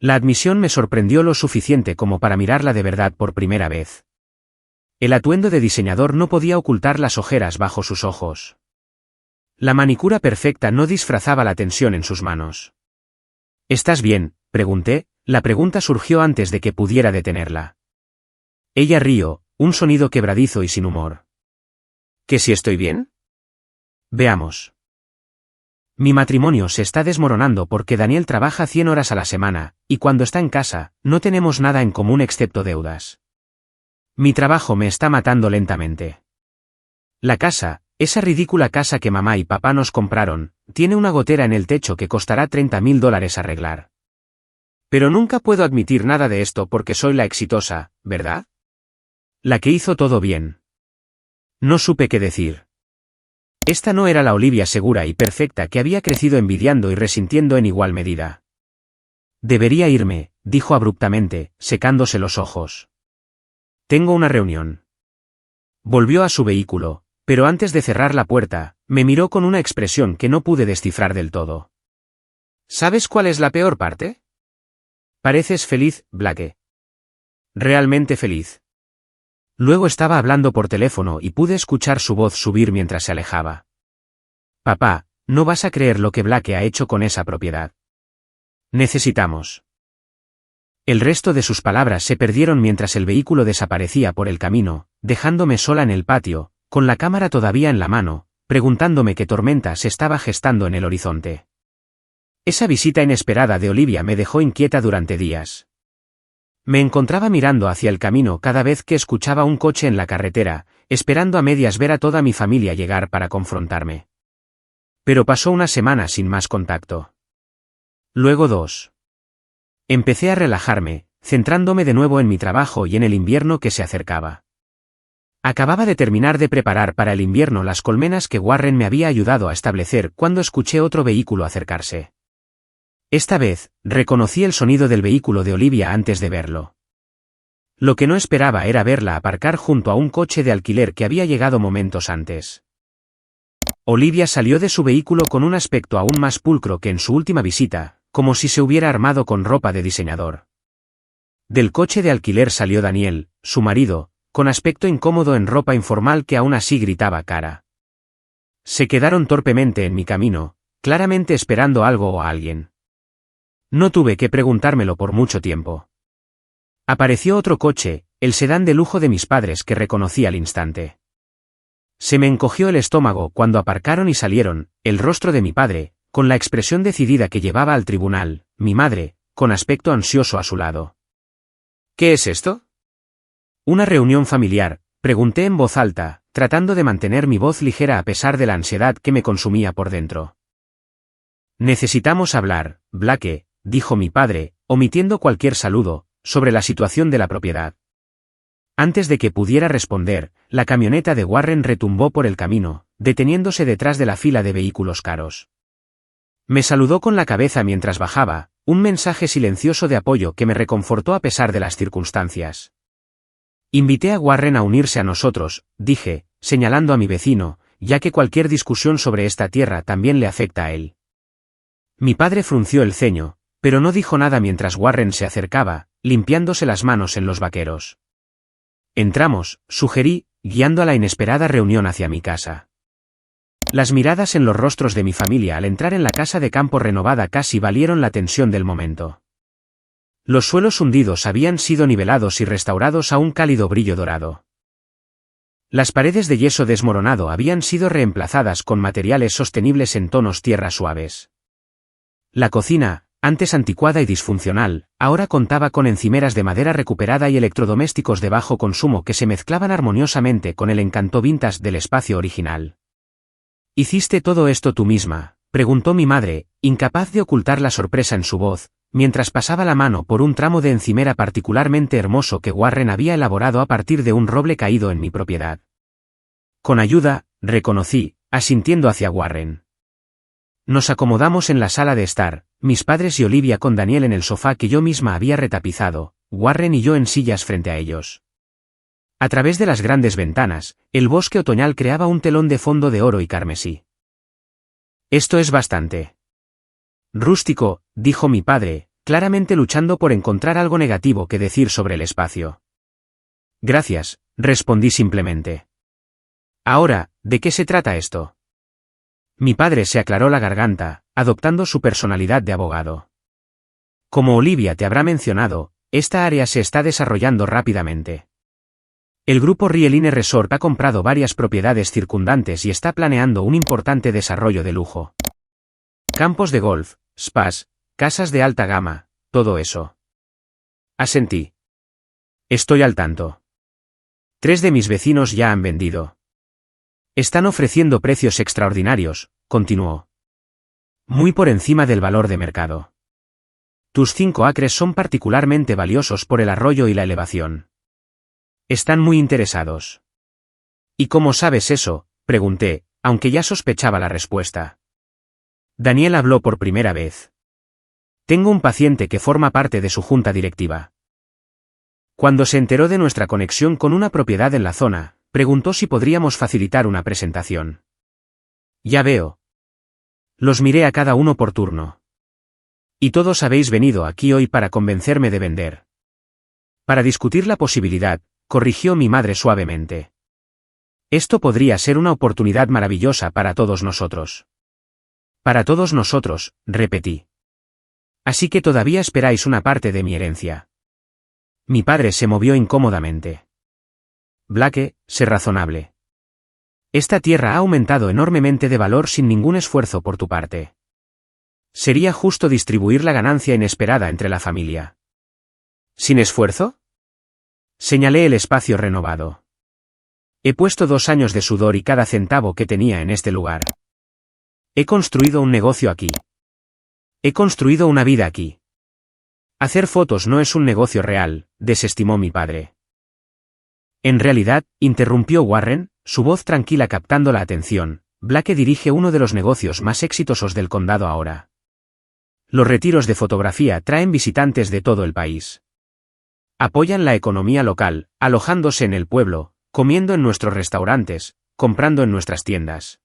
La admisión me sorprendió lo suficiente como para mirarla de verdad por primera vez. El atuendo de diseñador no podía ocultar las ojeras bajo sus ojos. La manicura perfecta no disfrazaba la tensión en sus manos. ¿Estás bien?, pregunté, la pregunta surgió antes de que pudiera detenerla. Ella rió, un sonido quebradizo y sin humor. ¿Que si estoy bien? Veamos. Mi matrimonio se está desmoronando porque Daniel trabaja 100 horas a la semana, y cuando está en casa, no tenemos nada en común excepto deudas. Mi trabajo me está matando lentamente. La casa, esa ridícula casa que mamá y papá nos compraron, tiene una gotera en el techo que costará $30,000 arreglar. Pero nunca puedo admitir nada de esto porque soy la exitosa, ¿verdad? La que hizo todo bien. No supe qué decir. Esta no era la Olivia segura y perfecta que había crecido envidiando y resintiendo en igual medida. Debería irme, dijo abruptamente, secándose los ojos. Tengo una reunión. Volvió a su vehículo, pero antes de cerrar la puerta, me miró con una expresión que no pude descifrar del todo. ¿Sabes cuál es la peor parte? Pareces feliz, Blake. Realmente feliz. Luego estaba hablando por teléfono y pude escuchar su voz subir mientras se alejaba. Papá, no vas a creer lo que Blake ha hecho con esa propiedad. Necesitamos. El resto de sus palabras se perdieron mientras el vehículo desaparecía por el camino, dejándome sola en el patio, con la cámara todavía en la mano, preguntándome qué tormenta se estaba gestando en el horizonte. Esa visita inesperada de Olivia me dejó inquieta durante días. Me encontraba mirando hacia el camino cada vez que escuchaba un coche en la carretera, esperando a medias ver a toda mi familia llegar para confrontarme. Pero pasó una semana sin más contacto. Luego 2. Empecé a relajarme, centrándome de nuevo en mi trabajo y en el invierno que se acercaba. Acababa de terminar de preparar para el invierno las colmenas que Warren me había ayudado a establecer cuando escuché otro vehículo acercarse. Esta vez, reconocí el sonido del vehículo de Olivia antes de verlo. Lo que no esperaba era verla aparcar junto a un coche de alquiler que había llegado momentos antes. Olivia salió de su vehículo con un aspecto aún más pulcro que en su última visita, como si se hubiera armado con ropa de diseñador. Del coche de alquiler salió Daniel, su marido, con aspecto incómodo en ropa informal que aún así gritaba cara. Se quedaron torpemente en mi camino, claramente esperando algo o a alguien. No tuve que preguntármelo por mucho tiempo. Apareció otro coche, el sedán de lujo de mis padres que reconocí al instante. Se me encogió el estómago cuando aparcaron y salieron, el rostro de mi padre, con la expresión decidida que llevaba al tribunal, mi madre, con aspecto ansioso a su lado. ¿Qué es esto? Una reunión familiar, pregunté en voz alta, tratando de mantener mi voz ligera a pesar de la ansiedad que me consumía por dentro. Necesitamos hablar, Blake, dijo mi padre, omitiendo cualquier saludo, sobre la situación de la propiedad. Antes de que pudiera responder, la camioneta de Warren retumbó por el camino, deteniéndose detrás de la fila de vehículos caros. Me saludó con la cabeza mientras bajaba, un mensaje silencioso de apoyo que me reconfortó a pesar de las circunstancias. Invité a Warren a unirse a nosotros, dije, señalando a mi vecino, ya que cualquier discusión sobre esta tierra también le afecta a él. Mi padre frunció el ceño, pero no dijo nada mientras Warren se acercaba, limpiándose las manos en los vaqueros. Entramos, sugerí, guiando a la inesperada reunión hacia mi casa. Las miradas en los rostros de mi familia al entrar en la casa de campo renovada casi valieron la tensión del momento. Los suelos hundidos habían sido nivelados y restaurados a un cálido brillo dorado. Las paredes de yeso desmoronado habían sido reemplazadas con materiales sostenibles en tonos tierra suaves. La cocina, antes anticuada y disfuncional, ahora contaba con encimeras de madera recuperada y electrodomésticos de bajo consumo que se mezclaban armoniosamente con el encanto vintage del espacio original. ¿Hiciste todo esto tú misma?, preguntó mi madre, incapaz de ocultar la sorpresa en su voz, mientras pasaba la mano por un tramo de encimera particularmente hermoso que Warren había elaborado a partir de un roble caído en mi propiedad. Con ayuda, reconocí, asintiendo hacia Warren. Nos acomodamos en la sala de estar, mis padres y Olivia con Daniel en el sofá que yo misma había retapizado, Warren y yo en sillas frente a ellos. A través de las grandes ventanas, el bosque otoñal creaba un telón de fondo de oro y carmesí. Esto es bastante rústico, dijo mi padre, claramente luchando por encontrar algo negativo que decir sobre el espacio. Gracias, respondí simplemente. Ahora, ¿de qué se trata esto? Mi padre se aclaró la garganta, adoptando su personalidad de abogado. Como Olivia te habrá mencionado, esta área se está desarrollando rápidamente. El grupo Rieline Resort ha comprado varias propiedades circundantes y está planeando un importante desarrollo de lujo. Campos de golf, spas, casas de alta gama, todo eso. Asentí. Estoy al tanto. 3 de mis vecinos ya han vendido. Están ofreciendo precios extraordinarios, continuó. Muy por encima del valor de mercado. Tus 5 acres son particularmente valiosos por el arroyo y la elevación. Están muy interesados. ¿Y cómo sabes eso?, pregunté, aunque ya sospechaba la respuesta. Daniel habló por primera vez. Tengo un paciente que forma parte de su junta directiva. Cuando se enteró de nuestra conexión con una propiedad en la zona, preguntó si podríamos facilitar una presentación. Ya veo. Los miré a cada uno por turno. Y todos habéis venido aquí hoy para convencerme de vender. Para discutir la posibilidad, corrigió mi madre suavemente. Esto podría ser una oportunidad maravillosa para todos nosotros. Para todos nosotros, repetí. Así que todavía esperáis una parte de mi herencia. Mi padre se movió incómodamente. Blake, sé razonable. Esta tierra ha aumentado enormemente de valor sin ningún esfuerzo por tu parte. Sería justo distribuir la ganancia inesperada entre la familia. ¿Sin esfuerzo? Señalé el espacio renovado. He puesto 2 años de sudor y cada centavo que tenía en este lugar. He construido un negocio aquí. He construido una vida aquí. Hacer fotos no es un negocio real, desestimó mi padre. En realidad, interrumpió Warren, su voz tranquila captando la atención, Blake dirige uno de los negocios más exitosos del condado ahora. Los retiros de fotografía traen visitantes de todo el país. Apoyan la economía local, alojándose en el pueblo, comiendo en nuestros restaurantes, comprando en nuestras tiendas.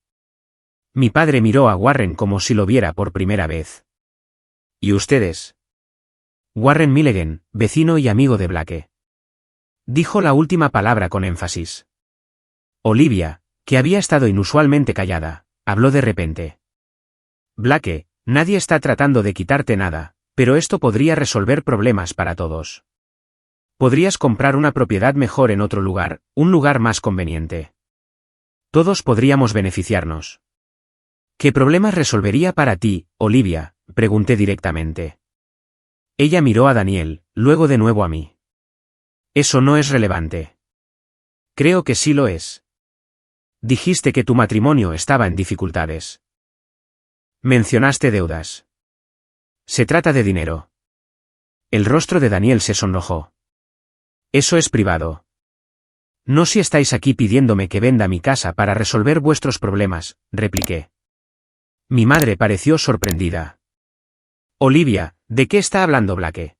Mi padre miró a Warren como si lo viera por primera vez. ¿Y ustedes? Warren Milligan, vecino y amigo de Blake. Dijo la última palabra con énfasis. Olivia, que había estado inusualmente callada, habló de repente. Blake, nadie está tratando de quitarte nada, pero esto podría resolver problemas para todos. Podrías comprar una propiedad mejor en otro lugar, un lugar más conveniente. Todos podríamos beneficiarnos. ¿Qué problemas resolvería para ti, Olivia?, pregunté directamente. Ella miró a Daniel, luego de nuevo a mí. Eso no es relevante. Creo que sí lo es. Dijiste que tu matrimonio estaba en dificultades. Mencionaste deudas. Se trata de dinero. El rostro de Daniel se sonrojó. Eso es privado. No si estáis aquí pidiéndome que venda mi casa para resolver vuestros problemas, repliqué. Mi madre pareció sorprendida. Olivia, ¿de qué está hablando Blake?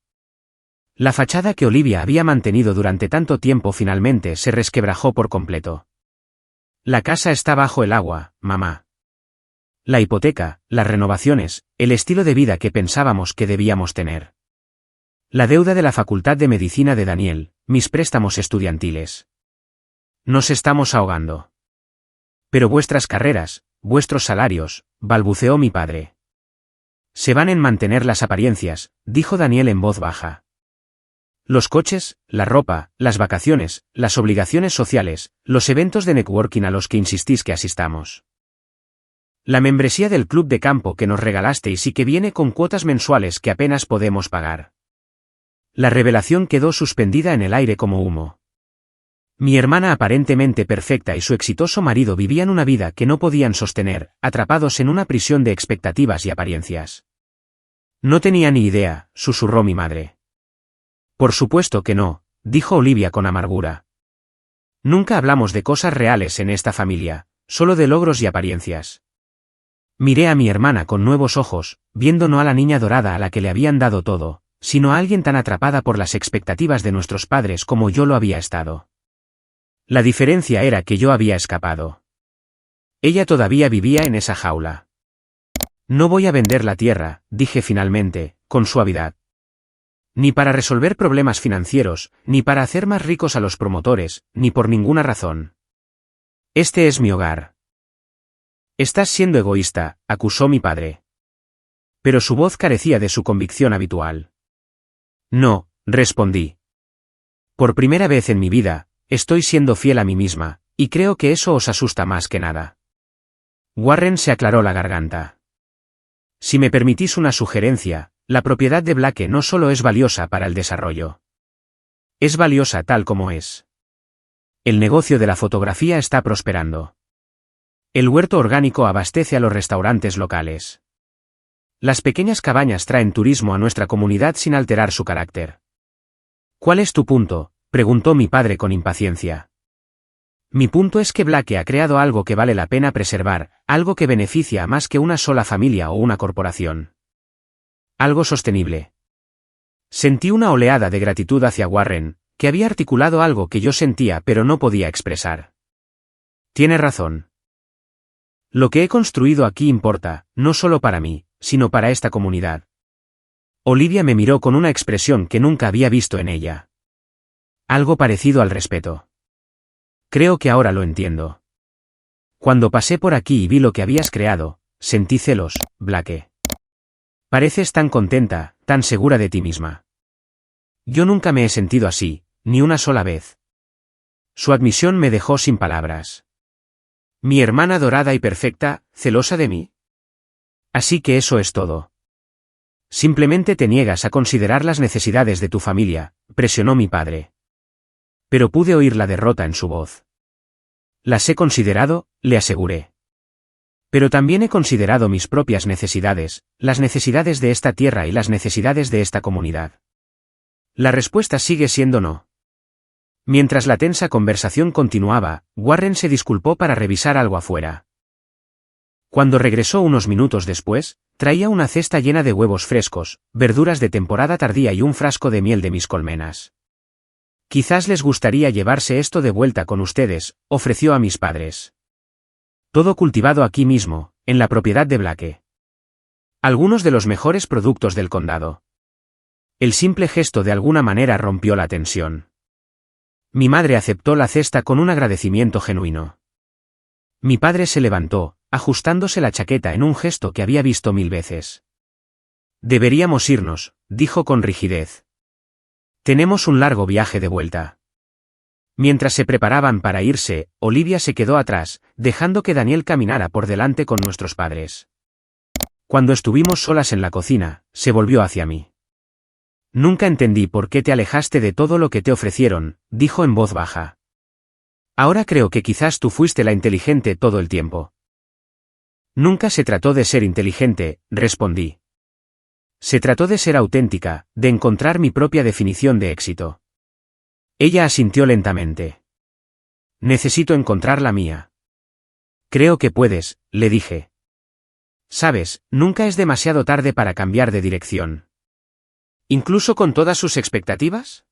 La fachada que Olivia había mantenido durante tanto tiempo finalmente se resquebrajó por completo. La casa está bajo el agua, mamá. La hipoteca, las renovaciones, el estilo de vida que pensábamos que debíamos tener. La deuda de la Facultad de Medicina de Daniel, mis préstamos estudiantiles. Nos estamos ahogando. Pero vuestras carreras, vuestros salarios, balbuceó mi padre. Se van en mantener las apariencias, dijo Daniel en voz baja. Los coches, la ropa, las vacaciones, las obligaciones sociales, los eventos de networking a los que insistís que asistamos. La membresía del club de campo que nos regalasteis y que viene con cuotas mensuales que apenas podemos pagar. La revelación quedó suspendida en el aire como humo. Mi hermana aparentemente perfecta y su exitoso marido vivían una vida que no podían sostener, atrapados en una prisión de expectativas y apariencias. No tenía ni idea, susurró mi madre. Por supuesto que no, dijo Olivia con amargura. Nunca hablamos de cosas reales en esta familia, solo de logros y apariencias. Miré a mi hermana con nuevos ojos, viendo no a la niña dorada a la que le habían dado todo, sino a alguien tan atrapada por las expectativas de nuestros padres como yo lo había estado. La diferencia era que yo había escapado. Ella todavía vivía en esa jaula. No voy a vender la tierra, dije finalmente, con suavidad. Ni para resolver problemas financieros, ni para hacer más ricos a los promotores, ni por ninguna razón. Este es mi hogar. Estás siendo egoísta, acusó mi padre. Pero su voz carecía de su convicción habitual. No, respondí. Por primera vez en mi vida, estoy siendo fiel a mí misma, y creo que eso os asusta más que nada. Warren se aclaró la garganta. Si me permitís una sugerencia, la propiedad de Blake no solo es valiosa para el desarrollo. Es valiosa tal como es. El negocio de la fotografía está prosperando. El huerto orgánico abastece a los restaurantes locales. Las pequeñas cabañas traen turismo a nuestra comunidad sin alterar su carácter. ¿Cuál es tu punto?, preguntó mi padre con impaciencia. Mi punto es que Blake ha creado algo que vale la pena preservar, algo que beneficia a más que una sola familia o una corporación. Algo sostenible. Sentí una oleada de gratitud hacia Warren, que había articulado algo que yo sentía pero no podía expresar. Tiene razón. Lo que he construido aquí importa, no solo para mí, sino para esta comunidad. Olivia me miró con una expresión que nunca había visto en ella. Algo parecido al respeto. Creo que ahora lo entiendo. Cuando pasé por aquí y vi lo que habías creado, sentí celos, Blake. Pareces tan contenta, tan segura de ti misma. Yo nunca me he sentido así, ni una sola vez. Su admisión me dejó sin palabras. Mi hermana dorada y perfecta, celosa de mí. Así que eso es todo. Simplemente te niegas a considerar las necesidades de tu familia, presionó mi padre. Pero pude oír la derrota en su voz. Las he considerado, le aseguré. Pero también he considerado mis propias necesidades, las necesidades de esta tierra y las necesidades de esta comunidad. La respuesta sigue siendo no. Mientras la tensa conversación continuaba, Warren se disculpó para revisar algo afuera. Cuando regresó unos minutos después, traía una cesta llena de huevos frescos, verduras de temporada tardía y un frasco de miel de mis colmenas. Quizás les gustaría llevarse esto de vuelta con ustedes, ofreció a mis padres. Todo cultivado aquí mismo, en la propiedad de Blake. Algunos de los mejores productos del condado. El simple gesto de alguna manera rompió la tensión. Mi madre aceptó la cesta con un agradecimiento genuino. Mi padre se levantó, ajustándose la chaqueta en un gesto que había visto 1000 veces. Deberíamos irnos, dijo con rigidez. Tenemos un largo viaje de vuelta. Mientras se preparaban para irse, Olivia se quedó atrás, dejando que Daniel caminara por delante con nuestros padres. Cuando estuvimos solas en la cocina, se volvió hacia mí. Nunca entendí por qué te alejaste de todo lo que te ofrecieron, dijo en voz baja. Ahora creo que quizás tú fuiste la inteligente todo el tiempo. Nunca se trató de ser inteligente, respondí. Se trató de ser auténtica, de encontrar mi propia definición de éxito. Ella asintió lentamente. Necesito encontrar la mía. Creo que puedes, le dije. Sabes, nunca es demasiado tarde para cambiar de dirección. ¿Incluso con todas sus expectativas?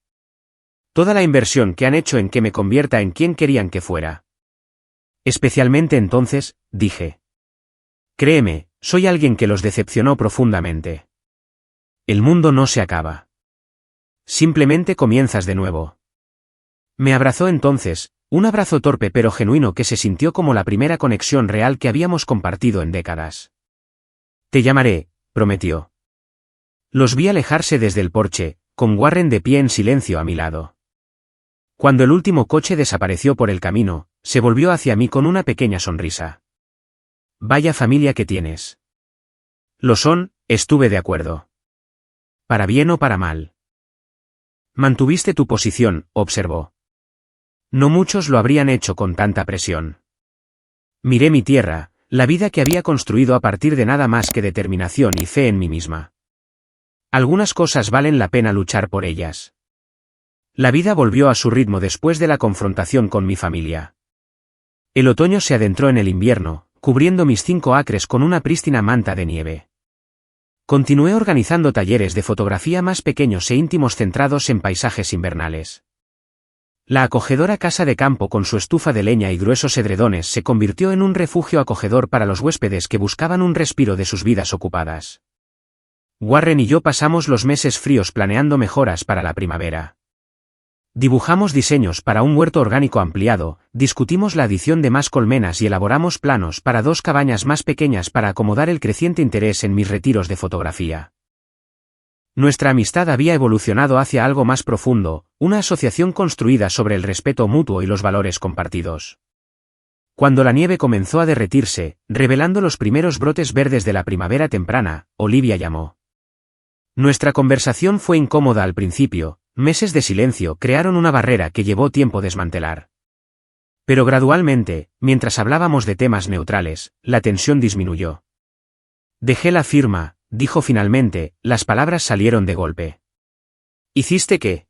Toda la inversión que han hecho en que me convierta en quien querían que fuera. Especialmente entonces, dije. Créeme, soy alguien que los decepcionó profundamente. El mundo no se acaba. Simplemente comienzas de nuevo. Me abrazó entonces, un abrazo torpe pero genuino que se sintió como la primera conexión real que habíamos compartido en décadas. Te llamaré, prometió. Los vi alejarse desde el porche, con Warren de pie en silencio a mi lado. Cuando el último coche desapareció por el camino, se volvió hacia mí con una pequeña sonrisa. Vaya familia que tienes. Lo son, estuve de acuerdo. Para bien o para mal. Mantuviste tu posición, observó. No muchos lo habrían hecho con tanta presión. Miré mi tierra, la vida que había construido a partir de nada más que determinación y fe en mí misma. Algunas cosas valen la pena luchar por ellas. La vida volvió a su ritmo después de la confrontación con mi familia. El otoño se adentró en el invierno, cubriendo mis 5 acres con una prístina manta de nieve. Continué organizando talleres de fotografía más pequeños e íntimos centrados en paisajes invernales. La acogedora casa de campo con su estufa de leña y gruesos edredones se convirtió en un refugio acogedor para los huéspedes que buscaban un respiro de sus vidas ocupadas. Warren y yo pasamos los meses fríos planeando mejoras para la primavera. Dibujamos diseños para un huerto orgánico ampliado, discutimos la adición de más colmenas y elaboramos planos para 2 cabañas más pequeñas para acomodar el creciente interés en mis retiros de fotografía. Nuestra amistad había evolucionado hacia algo más profundo, una asociación construida sobre el respeto mutuo y los valores compartidos. Cuando la nieve comenzó a derretirse, revelando los primeros brotes verdes de la primavera temprana, Olivia llamó. Nuestra conversación fue incómoda al principio, meses de silencio crearon una barrera que llevó tiempo desmantelar. Pero gradualmente, mientras hablábamos de temas neutrales, la tensión disminuyó. Dejé la firma, dijo finalmente, las palabras salieron de golpe. ¿Hiciste qué?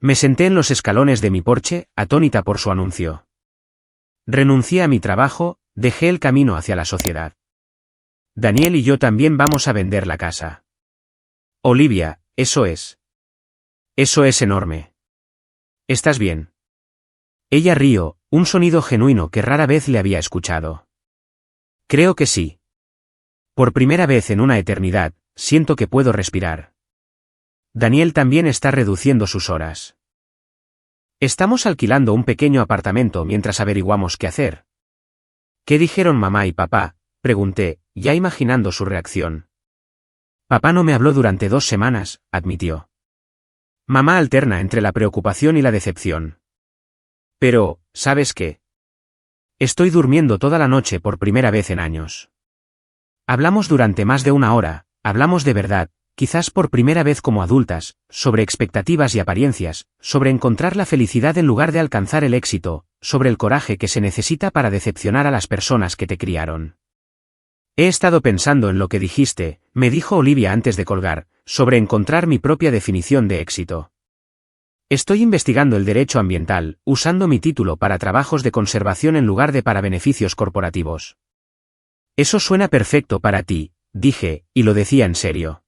Me senté en los escalones de mi porche, atónita por su anuncio. Renuncié a mi trabajo, dejé el camino hacia la sociedad. Daniel y yo también vamos a vender la casa. Olivia, eso es. Eso es enorme. ¿Estás bien? Ella rió, un sonido genuino que rara vez le había escuchado. Creo que sí. Por primera vez en una eternidad, siento que puedo respirar. Daniel también está reduciendo sus horas. Estamos alquilando un pequeño apartamento mientras averiguamos qué hacer. ¿Qué dijeron mamá y papá?, pregunté, ya imaginando su reacción. Papá no me habló durante 2 semanas, admitió. Mamá alterna entre la preocupación y la decepción. Pero, ¿sabes qué? Estoy durmiendo toda la noche por primera vez en años. Hablamos durante más de 1 hora, hablamos de verdad, quizás por primera vez como adultas, sobre expectativas y apariencias, sobre encontrar la felicidad en lugar de alcanzar el éxito, sobre el coraje que se necesita para decepcionar a las personas que te criaron. He estado pensando en lo que dijiste, me dijo Olivia antes de colgar, sobre encontrar mi propia definición de éxito. Estoy investigando el derecho ambiental, usando mi título para trabajos de conservación en lugar de para beneficios corporativos. Eso suena perfecto para ti, dije, y lo decía en serio.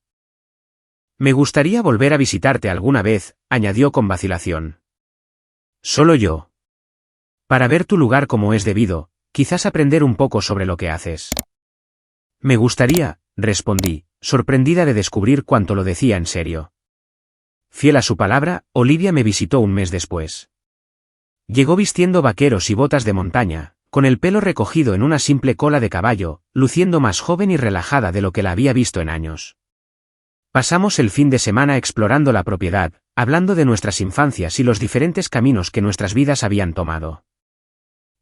Me gustaría volver a visitarte alguna vez, añadió con vacilación. Solo yo. Para ver tu lugar como es debido, quizás aprender un poco sobre lo que haces. Me gustaría, respondí, sorprendida de descubrir cuánto lo decía en serio. Fiel a su palabra, Olivia me visitó un mes después. Llegó vistiendo vaqueros y botas de montaña, con el pelo recogido en una simple cola de caballo, luciendo más joven y relajada de lo que la había visto en años. Pasamos el fin de semana explorando la propiedad, hablando de nuestras infancias y los diferentes caminos que nuestras vidas habían tomado.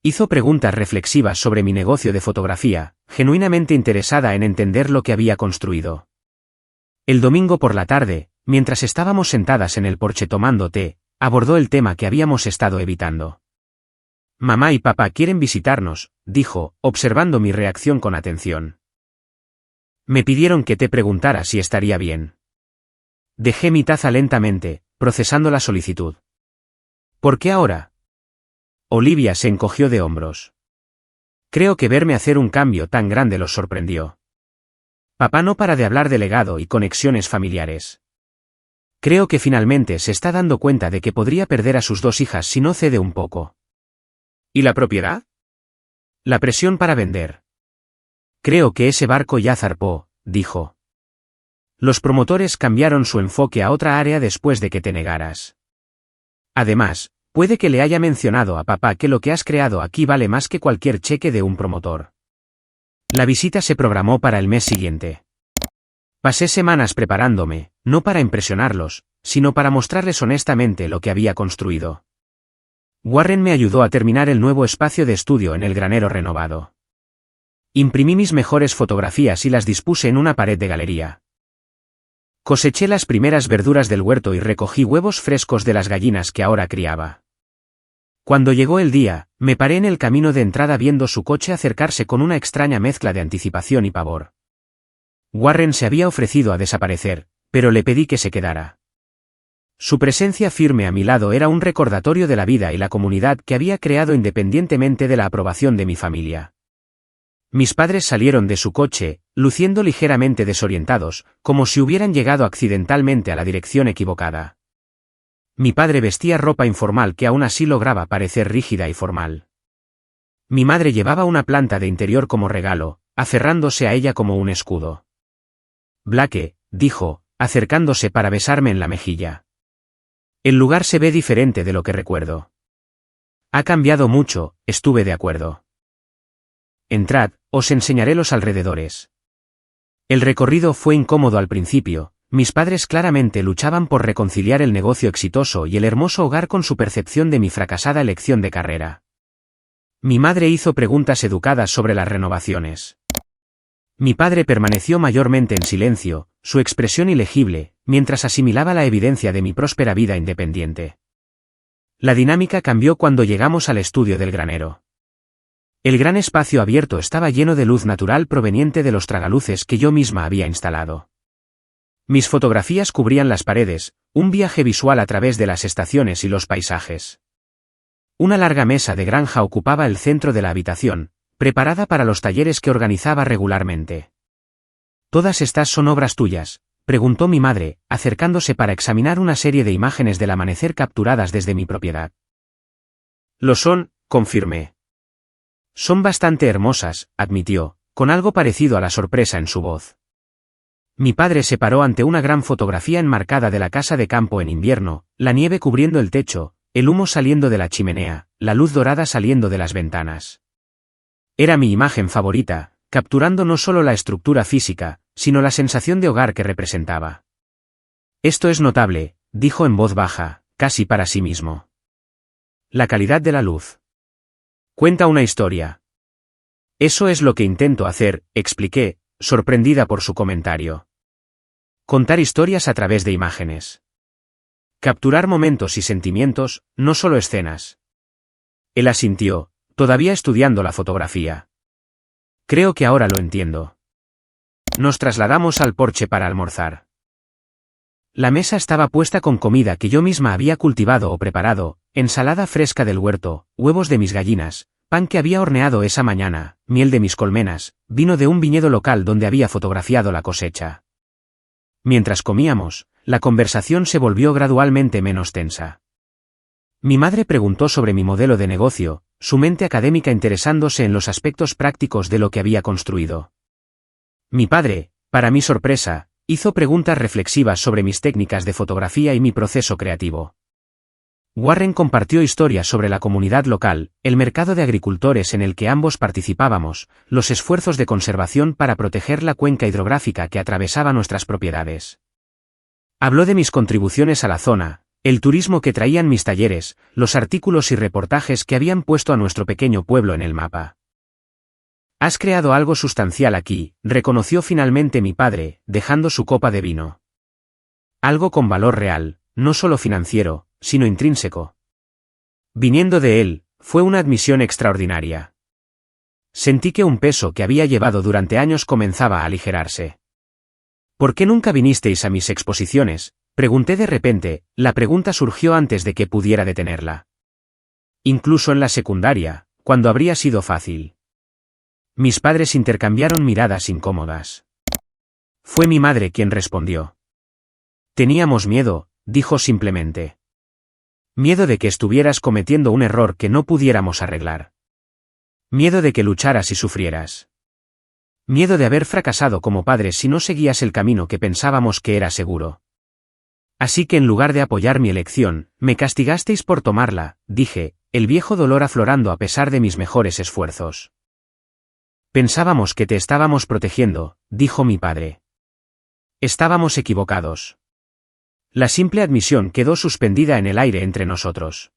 Hizo preguntas reflexivas sobre mi negocio de fotografía, genuinamente interesada en entender lo que había construido. El domingo por la tarde, mientras estábamos sentadas en el porche tomando té, abordó el tema que habíamos estado evitando. Mamá y papá quieren visitarnos, dijo, observando mi reacción con atención. Me pidieron que te preguntara si estaría bien. Dejé mi taza lentamente, procesando la solicitud. ¿Por qué ahora? Olivia se encogió de hombros. Creo que verme hacer un cambio tan grande los sorprendió. Papá no para de hablar de legado y conexiones familiares. Creo que finalmente se está dando cuenta de que podría perder a sus 2 hijas si no cede un poco. ¿Y la propiedad? La presión para vender. Creo que ese barco ya zarpó, dijo. Los promotores cambiaron su enfoque a otra área después de que te negaras. Además, puede que le haya mencionado a papá que lo que has creado aquí vale más que cualquier cheque de un promotor. La visita se programó para el mes siguiente. Pasé semanas preparándome, no para impresionarlos, sino para mostrarles honestamente lo que había construido. Warren me ayudó a terminar el nuevo espacio de estudio en el granero renovado. Imprimí mis mejores fotografías y las dispuse en una pared de galería. Coseché las primeras verduras del huerto y recogí huevos frescos de las gallinas que ahora criaba. Cuando llegó el día, me paré en el camino de entrada viendo su coche acercarse con una extraña mezcla de anticipación y pavor. Warren se había ofrecido a desaparecer, pero le pedí que se quedara. Su presencia firme a mi lado era un recordatorio de la vida y la comunidad que había creado independientemente de la aprobación de mi familia. Mis padres salieron de su coche, luciendo ligeramente desorientados, como si hubieran llegado accidentalmente a la dirección equivocada. Mi padre vestía ropa informal que aún así lograba parecer rígida y formal. Mi madre llevaba una planta de interior como regalo, aferrándose a ella como un escudo. Blake, dijo, acercándose para besarme en la mejilla. El lugar se ve diferente de lo que recuerdo. Ha cambiado mucho, estuve de acuerdo. Entrad, os enseñaré los alrededores. El recorrido fue incómodo al principio, mis padres claramente luchaban por reconciliar el negocio exitoso y el hermoso hogar con su percepción de mi fracasada elección de carrera. Mi madre hizo preguntas educadas sobre las renovaciones. Mi padre permaneció mayormente en silencio, su expresión ilegible, mientras asimilaba la evidencia de mi próspera vida independiente. La dinámica cambió cuando llegamos al estudio del granero. El gran espacio abierto estaba lleno de luz natural proveniente de los tragaluces que yo misma había instalado. Mis fotografías cubrían las paredes, un viaje visual a través de las estaciones y los paisajes. Una larga mesa de granja ocupaba el centro de la habitación, preparada para los talleres que organizaba regularmente. «¿Todas estas son obras tuyas?», preguntó mi madre, acercándose para examinar una serie de imágenes del amanecer capturadas desde mi propiedad. «Lo son», confirmé. «Son bastante hermosas», admitió, con algo parecido a la sorpresa en su voz. Mi padre se paró ante una gran fotografía enmarcada de la casa de campo en invierno, la nieve cubriendo el techo, el humo saliendo de la chimenea, la luz dorada saliendo de las ventanas. Era mi imagen favorita, capturando no solo la estructura física, sino la sensación de hogar que representaba. «Esto es notable», dijo en voz baja, casi para sí mismo. «La calidad de la luz. Cuenta una historia». «Eso es lo que intento hacer», expliqué, sorprendida por su comentario. «Contar historias a través de imágenes. Capturar momentos y sentimientos, no solo escenas». Él asintió, todavía estudiando la fotografía. «Creo que ahora lo entiendo». Nos trasladamos al porche para almorzar. La mesa estaba puesta con comida que yo misma había cultivado o preparado, ensalada fresca del huerto, huevos de mis gallinas, pan que había horneado esa mañana, miel de mis colmenas, vino de un viñedo local donde había fotografiado la cosecha. Mientras comíamos, la conversación se volvió gradualmente menos tensa. Mi madre preguntó sobre mi modelo de negocio, su mente académica interesándose en los aspectos prácticos de lo que había construido. Mi padre, para mi sorpresa, hizo preguntas reflexivas sobre mis técnicas de fotografía y mi proceso creativo. Warren compartió historias sobre la comunidad local, el mercado de agricultores en el que ambos participábamos, los esfuerzos de conservación para proteger la cuenca hidrográfica que atravesaba nuestras propiedades. Habló de mis contribuciones a la zona, el turismo que traían mis talleres, los artículos y reportajes que habían puesto a nuestro pequeño pueblo en el mapa. «Has creado algo sustancial aquí», reconoció finalmente mi padre, dejando su copa de vino. «Algo con valor real, no solo financiero, sino intrínseco». Viniendo de él, fue una admisión extraordinaria. Sentí que un peso que había llevado durante años comenzaba a aligerarse. «¿Por qué nunca vinisteis a mis exposiciones?», pregunté de repente, la pregunta surgió antes de que pudiera detenerla. Incluso en la secundaria, cuando habría sido fácil. Mis padres intercambiaron miradas incómodas. Fue mi madre quien respondió. «Teníamos miedo», dijo simplemente. «Miedo de que estuvieras cometiendo un error que no pudiéramos arreglar. Miedo de que lucharas y sufrieras. Miedo de haber fracasado como padres si no seguías el camino que pensábamos que era seguro. Así que en lugar de apoyar mi elección, me castigasteis por tomarla», dije, el viejo dolor aflorando a pesar de mis mejores esfuerzos. «Pensábamos que te estábamos protegiendo», dijo mi padre. «Estábamos equivocados». La simple admisión quedó suspendida en el aire entre nosotros.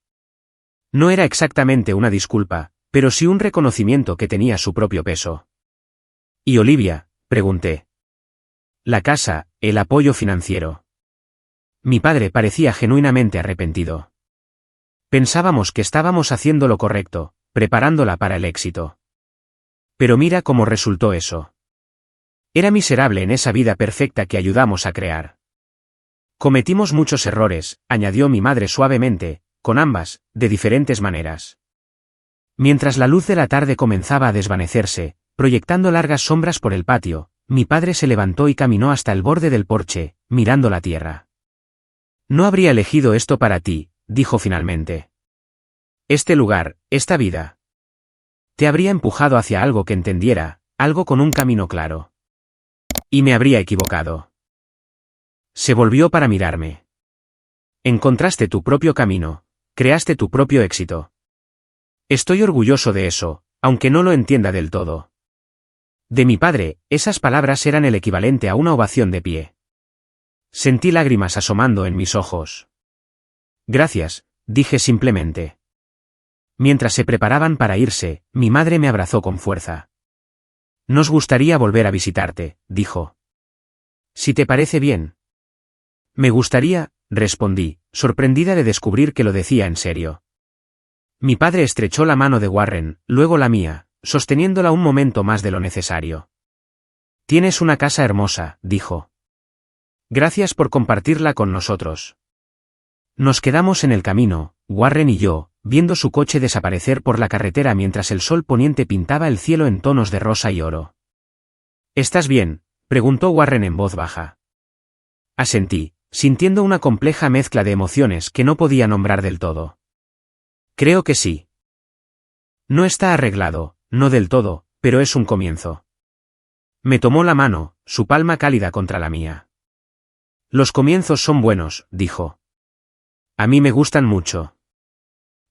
No era exactamente una disculpa, pero sí un reconocimiento que tenía su propio peso. «¿Y Olivia?», pregunté. «La casa, el apoyo financiero». Mi padre parecía genuinamente arrepentido. «Pensábamos que estábamos haciendo lo correcto, preparándola para el éxito. Pero mira cómo resultó eso. Era miserable en esa vida perfecta que ayudamos a crear. Cometimos muchos errores», añadió mi madre suavemente, con ambas, de diferentes maneras. Mientras la luz de la tarde comenzaba a desvanecerse, proyectando largas sombras por el patio, mi padre se levantó y caminó hasta el borde del porche, mirando la tierra. «No habría elegido esto para ti», dijo finalmente. «Este lugar, esta vida. Te habría empujado hacia algo que entendiera, algo con un camino claro. Y me habría equivocado». Se volvió para mirarme. «Encontraste tu propio camino, creaste tu propio éxito. Estoy orgulloso de eso, aunque no lo entienda del todo». De mi padre, esas palabras eran el equivalente a una ovación de pie. Sentí lágrimas asomando en mis ojos. «Gracias», dije simplemente. Mientras se preparaban para irse, mi madre me abrazó con fuerza. «Nos gustaría volver a visitarte», dijo. «Si te parece bien». «Me gustaría», respondí, sorprendida de descubrir que lo decía en serio. Mi padre estrechó la mano de Warren, luego la mía, sosteniéndola un momento más de lo necesario. Tienes una casa hermosa, dijo. Gracias por compartirla con nosotros. Nos quedamos en el camino, Warren y yo, viendo su coche desaparecer por la carretera mientras el sol poniente pintaba el cielo en tonos de rosa y oro. ¿Estás bien?, preguntó Warren en voz baja. Asentí, sintiendo una compleja mezcla de emociones que no podía nombrar del todo. Creo que sí. No está arreglado, no del todo, pero es un comienzo. Me tomó la mano, su palma cálida contra la mía. Los comienzos son buenos, dijo. A mí me gustan mucho.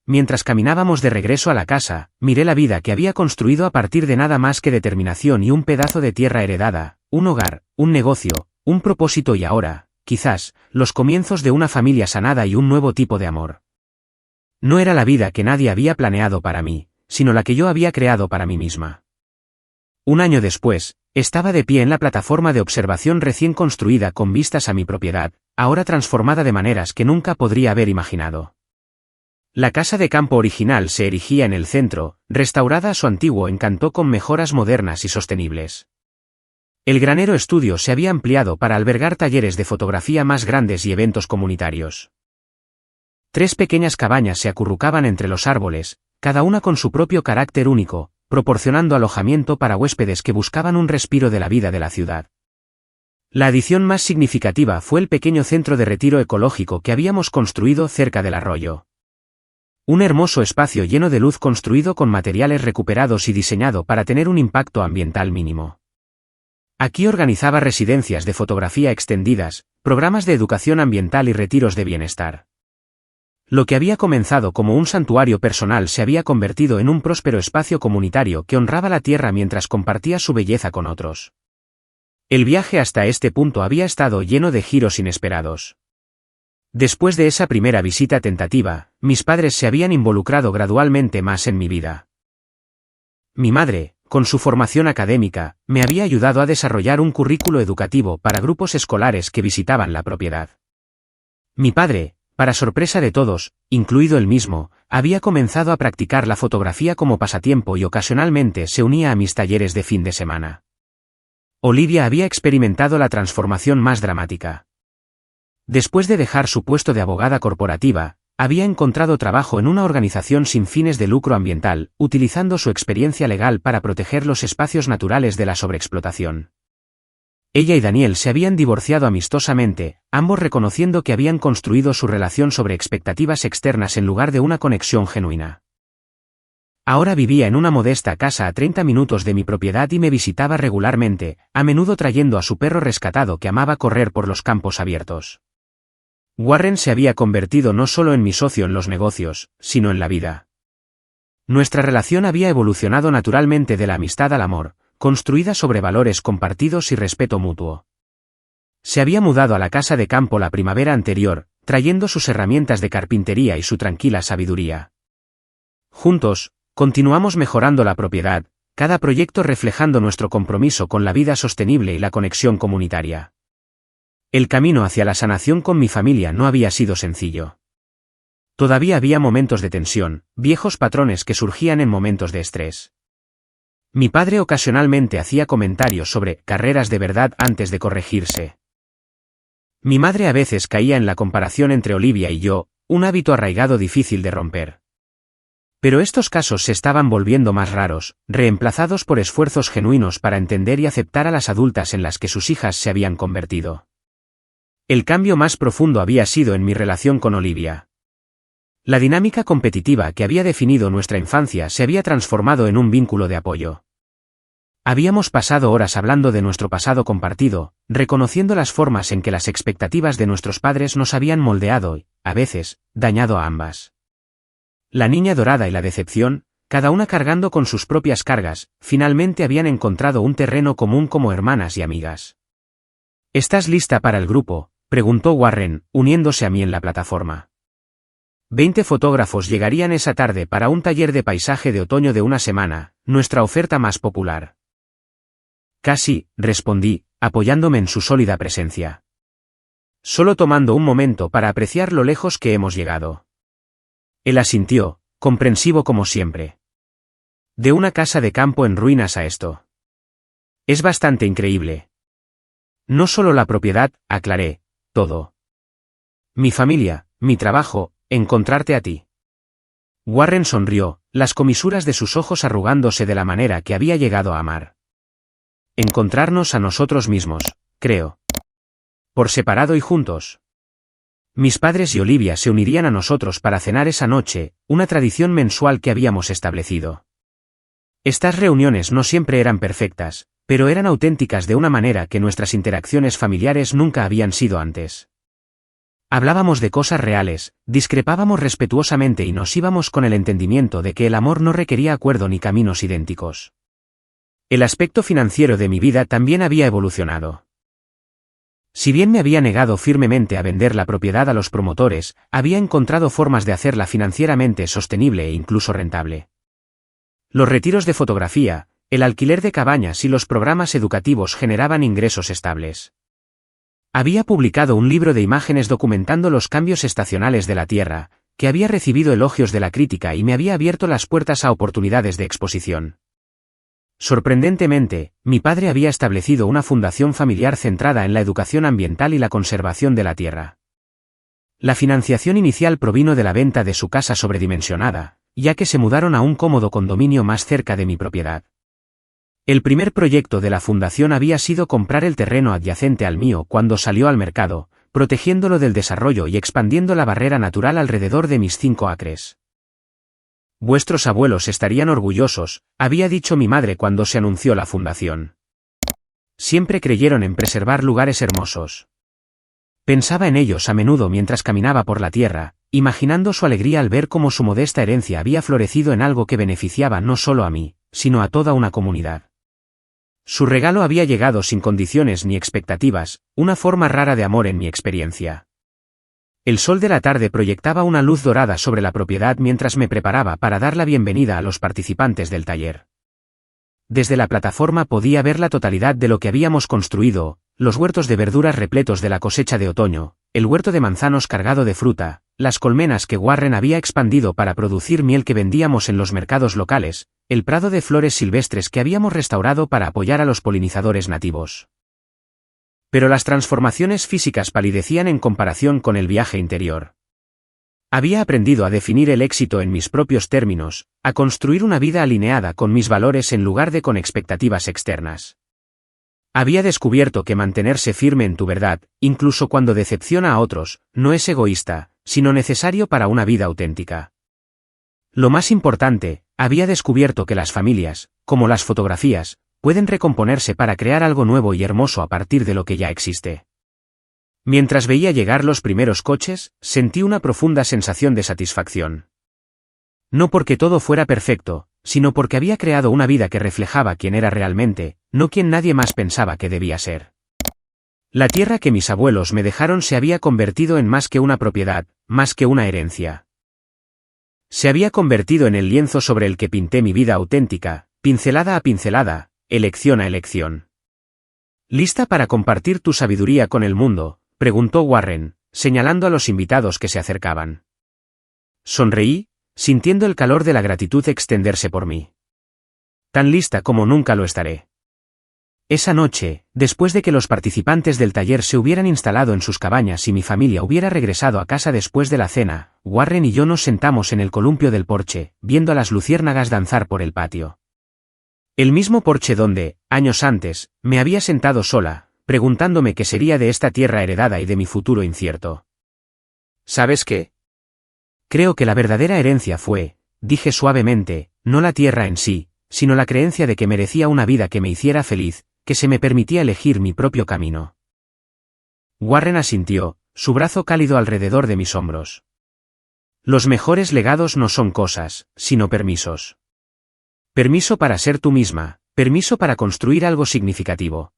Mientras caminábamos de regreso a la casa, miré la vida que había construido a partir de nada más que determinación y un pedazo de tierra heredada, un hogar, un negocio, un propósito y ahora, quizás, los comienzos de una familia sanada y un nuevo tipo de amor. No era la vida que nadie había planeado para mí, sino la que yo había creado para mí misma. Un año después, estaba de pie en la plataforma de observación recién construida con vistas a mi propiedad, ahora transformada de maneras que nunca podría haber imaginado. La casa de campo original se erigía en el centro, restaurada a su antiguo encanto con mejoras modernas y sostenibles. El granero estudio se había ampliado para albergar talleres de fotografía más grandes y eventos comunitarios. 3 pequeñas cabañas se acurrucaban entre los árboles, cada una con su propio carácter único, proporcionando alojamiento para huéspedes que buscaban un respiro de la vida de la ciudad. La adición más significativa fue el pequeño centro de retiro ecológico que habíamos construido cerca del arroyo. Un hermoso espacio lleno de luz construido con materiales recuperados y diseñado para tener un impacto ambiental mínimo. Aquí organizaba residencias de fotografía extendidas, programas de educación ambiental y retiros de bienestar. Lo que había comenzado como un santuario personal se había convertido en un próspero espacio comunitario que honraba la tierra mientras compartía su belleza con otros. El viaje hasta este punto había estado lleno de giros inesperados. Después de esa primera visita tentativa, mis padres se habían involucrado gradualmente más en mi vida. Mi madre, con su formación académica, me había ayudado a desarrollar un currículo educativo para grupos escolares que visitaban la propiedad. Mi padre, para sorpresa de todos, incluido él mismo, había comenzado a practicar la fotografía como pasatiempo y ocasionalmente se unía a mis talleres de fin de semana. Olivia había experimentado la transformación más dramática. Después de dejar su puesto de abogada corporativa, había encontrado trabajo en una organización sin fines de lucro ambiental, utilizando su experiencia legal para proteger los espacios naturales de la sobreexplotación. Ella y Daniel se habían divorciado amistosamente, ambos reconociendo que habían construido su relación sobre expectativas externas en lugar de una conexión genuina. Ahora vivía en una modesta casa a 30 minutos de mi propiedad y me visitaba regularmente, a menudo trayendo a su perro rescatado que amaba correr por los campos abiertos. Warren se había convertido no solo en mi socio en los negocios, sino en la vida. Nuestra relación había evolucionado naturalmente de la amistad al amor, construida sobre valores compartidos y respeto mutuo. Se había mudado a la casa de campo la primavera anterior, trayendo sus herramientas de carpintería y su tranquila sabiduría. Juntos, continuamos mejorando la propiedad, cada proyecto reflejando nuestro compromiso con la vida sostenible y la conexión comunitaria. El camino hacia la sanación con mi familia no había sido sencillo. Todavía había momentos de tensión, viejos patrones que surgían en momentos de estrés. Mi padre ocasionalmente hacía comentarios sobre carreras de verdad antes de corregirse. Mi madre a veces caía en la comparación entre Olivia y yo, un hábito arraigado difícil de romper. Pero estos casos se estaban volviendo más raros, reemplazados por esfuerzos genuinos para entender y aceptar a las adultas en las que sus hijas se habían convertido. El cambio más profundo había sido en mi relación con Olivia. La dinámica competitiva que había definido nuestra infancia se había transformado en un vínculo de apoyo. Habíamos pasado horas hablando de nuestro pasado compartido, reconociendo las formas en que las expectativas de nuestros padres nos habían moldeado y, a veces, dañado a ambas. La niña dorada y la decepción, cada una cargando con sus propias cargas, finalmente habían encontrado un terreno común como hermanas y amigas. ¿Estás lista para el grupo?, preguntó Warren, uniéndose a mí en la plataforma. 20 fotógrafos llegarían esa tarde para un taller de paisaje de otoño de una semana, nuestra oferta más popular. Casi, respondí, apoyándome en su sólida presencia. Solo tomando un momento para apreciar lo lejos que hemos llegado. Él asintió, comprensivo como siempre. De una casa de campo en ruinas a esto. Es bastante increíble. No solo la propiedad, aclaré, todo. Mi familia, mi trabajo, encontrarte a ti. Warren sonrió, las comisuras de sus ojos arrugándose de la manera que había llegado a amar. Encontrarnos a nosotros mismos, creo. Por separado y juntos. Mis padres y Olivia se unirían a nosotros para cenar esa noche, una tradición mensual que habíamos establecido. Estas reuniones no siempre eran perfectas, pero eran auténticas de una manera que nuestras interacciones familiares nunca habían sido antes. Hablábamos de cosas reales, discrepábamos respetuosamente y nos íbamos con el entendimiento de que el amor no requería acuerdo ni caminos idénticos. El aspecto financiero de mi vida también había evolucionado. Si bien me había negado firmemente a vender la propiedad a los promotores, había encontrado formas de hacerla financieramente sostenible e incluso rentable. Los retiros de fotografía, el alquiler de cabañas y los programas educativos generaban ingresos estables. Había publicado un libro de imágenes documentando los cambios estacionales de la Tierra, que había recibido elogios de la crítica y me había abierto las puertas a oportunidades de exposición. Sorprendentemente, mi padre había establecido una fundación familiar centrada en la educación ambiental y la conservación de la tierra. La financiación inicial provino de la venta de su casa sobredimensionada, ya que se mudaron a un cómodo condominio más cerca de mi propiedad. El primer proyecto de la fundación había sido comprar el terreno adyacente al mío cuando salió al mercado, protegiéndolo del desarrollo y expandiendo la barrera natural alrededor de mis 5 acres. Vuestros abuelos estarían orgullosos, había dicho mi madre cuando se anunció la fundación. Siempre creyeron en preservar lugares hermosos. Pensaba en ellos a menudo mientras caminaba por la tierra, imaginando su alegría al ver cómo su modesta herencia había florecido en algo que beneficiaba no solo a mí, sino a toda una comunidad. Su regalo había llegado sin condiciones ni expectativas, una forma rara de amor en mi experiencia. El sol de la tarde proyectaba una luz dorada sobre la propiedad mientras me preparaba para dar la bienvenida a los participantes del taller. Desde la plataforma podía ver la totalidad de lo que habíamos construido, los huertos de verduras repletos de la cosecha de otoño, el huerto de manzanos cargado de fruta, las colmenas que Warren había expandido para producir miel que vendíamos en los mercados locales, el prado de flores silvestres que habíamos restaurado para apoyar a los polinizadores nativos. Pero las transformaciones físicas palidecían en comparación con el viaje interior. Había aprendido a definir el éxito en mis propios términos, a construir una vida alineada con mis valores en lugar de con expectativas externas. Había descubierto que mantenerse firme en tu verdad, incluso cuando decepciona a otros, no es egoísta, sino necesario para una vida auténtica. Lo más importante, había descubierto que las familias, como las fotografías, pueden recomponerse para crear algo nuevo y hermoso a partir de lo que ya existe. Mientras veía llegar los primeros coches, sentí una profunda sensación de satisfacción. No porque todo fuera perfecto, sino porque había creado una vida que reflejaba quién era realmente, no quien nadie más pensaba que debía ser. La tierra que mis abuelos me dejaron se había convertido en más que una propiedad, más que una herencia. Se había convertido en el lienzo sobre el que pinté mi vida auténtica, pincelada a pincelada, elección a elección. ¿Lista para compartir tu sabiduría con el mundo?, preguntó Warren, señalando a los invitados que se acercaban. Sonreí, sintiendo el calor de la gratitud extenderse por mí. Tan lista como nunca lo estaré. Esa noche, después de que los participantes del taller se hubieran instalado en sus cabañas y mi familia hubiera regresado a casa después de la cena, Warren y yo nos sentamos en el columpio del porche, viendo a las luciérnagas danzar por el patio. El mismo porche donde, años antes, me había sentado sola, preguntándome qué sería de esta tierra heredada y de mi futuro incierto. ¿Sabes qué? Creo que la verdadera herencia fue, dije suavemente, no la tierra en sí, sino la creencia de que merecía una vida que me hiciera feliz, que se me permitía elegir mi propio camino. Warren asintió, su brazo cálido alrededor de mis hombros. Los mejores legados no son cosas, sino permisos. Permiso para ser tú misma, permiso para construir algo significativo.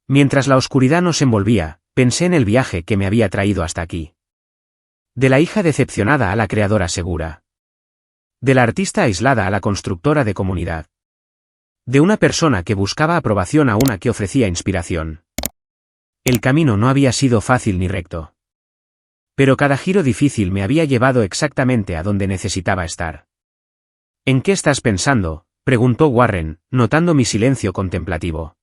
Mientras la oscuridad nos envolvía, pensé en el viaje que me había traído hasta aquí. De la hija decepcionada a la creadora segura. De la artista aislada a la constructora de comunidad. De una persona que buscaba aprobación a una que ofrecía inspiración. El camino no había sido fácil ni recto. Pero cada giro difícil me había llevado exactamente a donde necesitaba estar. ¿En qué estás pensando?, Preguntó Warren, notando mi silencio contemplativo.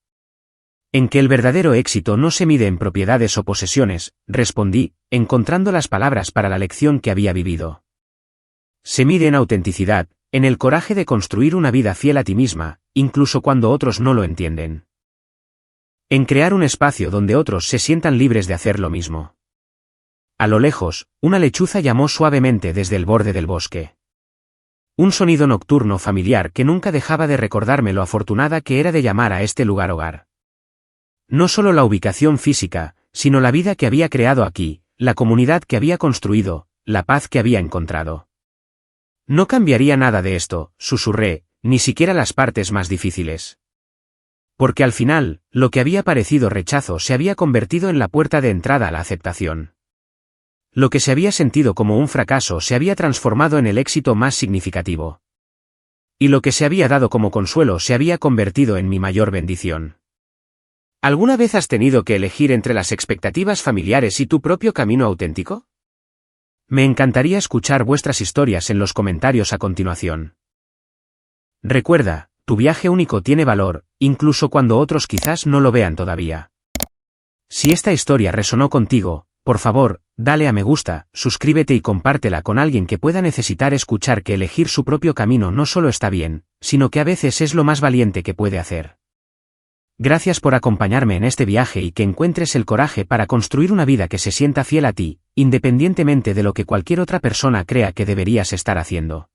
En que el verdadero éxito no se mide en propiedades o posesiones, respondí, encontrando las palabras para la lección que había vivido. Se mide en autenticidad, en el coraje de construir una vida fiel a ti misma, incluso cuando otros no lo entienden. En crear un espacio donde otros se sientan libres de hacer lo mismo. A lo lejos, una lechuza llamó suavemente desde el borde del bosque. Un sonido nocturno familiar que nunca dejaba de recordarme lo afortunada que era de llamar a este lugar hogar. No solo la ubicación física, sino la vida que había creado aquí, la comunidad que había construido, la paz que había encontrado. No cambiaría nada de esto, susurré, ni siquiera las partes más difíciles. Porque al final, lo que había parecido rechazo se había convertido en la puerta de entrada a la aceptación. Lo que se había sentido como un fracaso se había transformado en el éxito más significativo. Y lo que se había dado como consuelo se había convertido en mi mayor bendición. ¿Alguna vez has tenido que elegir entre las expectativas familiares y tu propio camino auténtico? Me encantaría escuchar vuestras historias en los comentarios a continuación. Recuerda, tu viaje único tiene valor, incluso cuando otros quizás no lo vean todavía. Si esta historia resonó contigo, por favor, dale a me gusta, suscríbete y compártela con alguien que pueda necesitar escuchar que elegir su propio camino no solo está bien, sino que a veces es lo más valiente que puede hacer. Gracias por acompañarme en este viaje y que encuentres el coraje para construir una vida que se sienta fiel a ti, independientemente de lo que cualquier otra persona crea que deberías estar haciendo.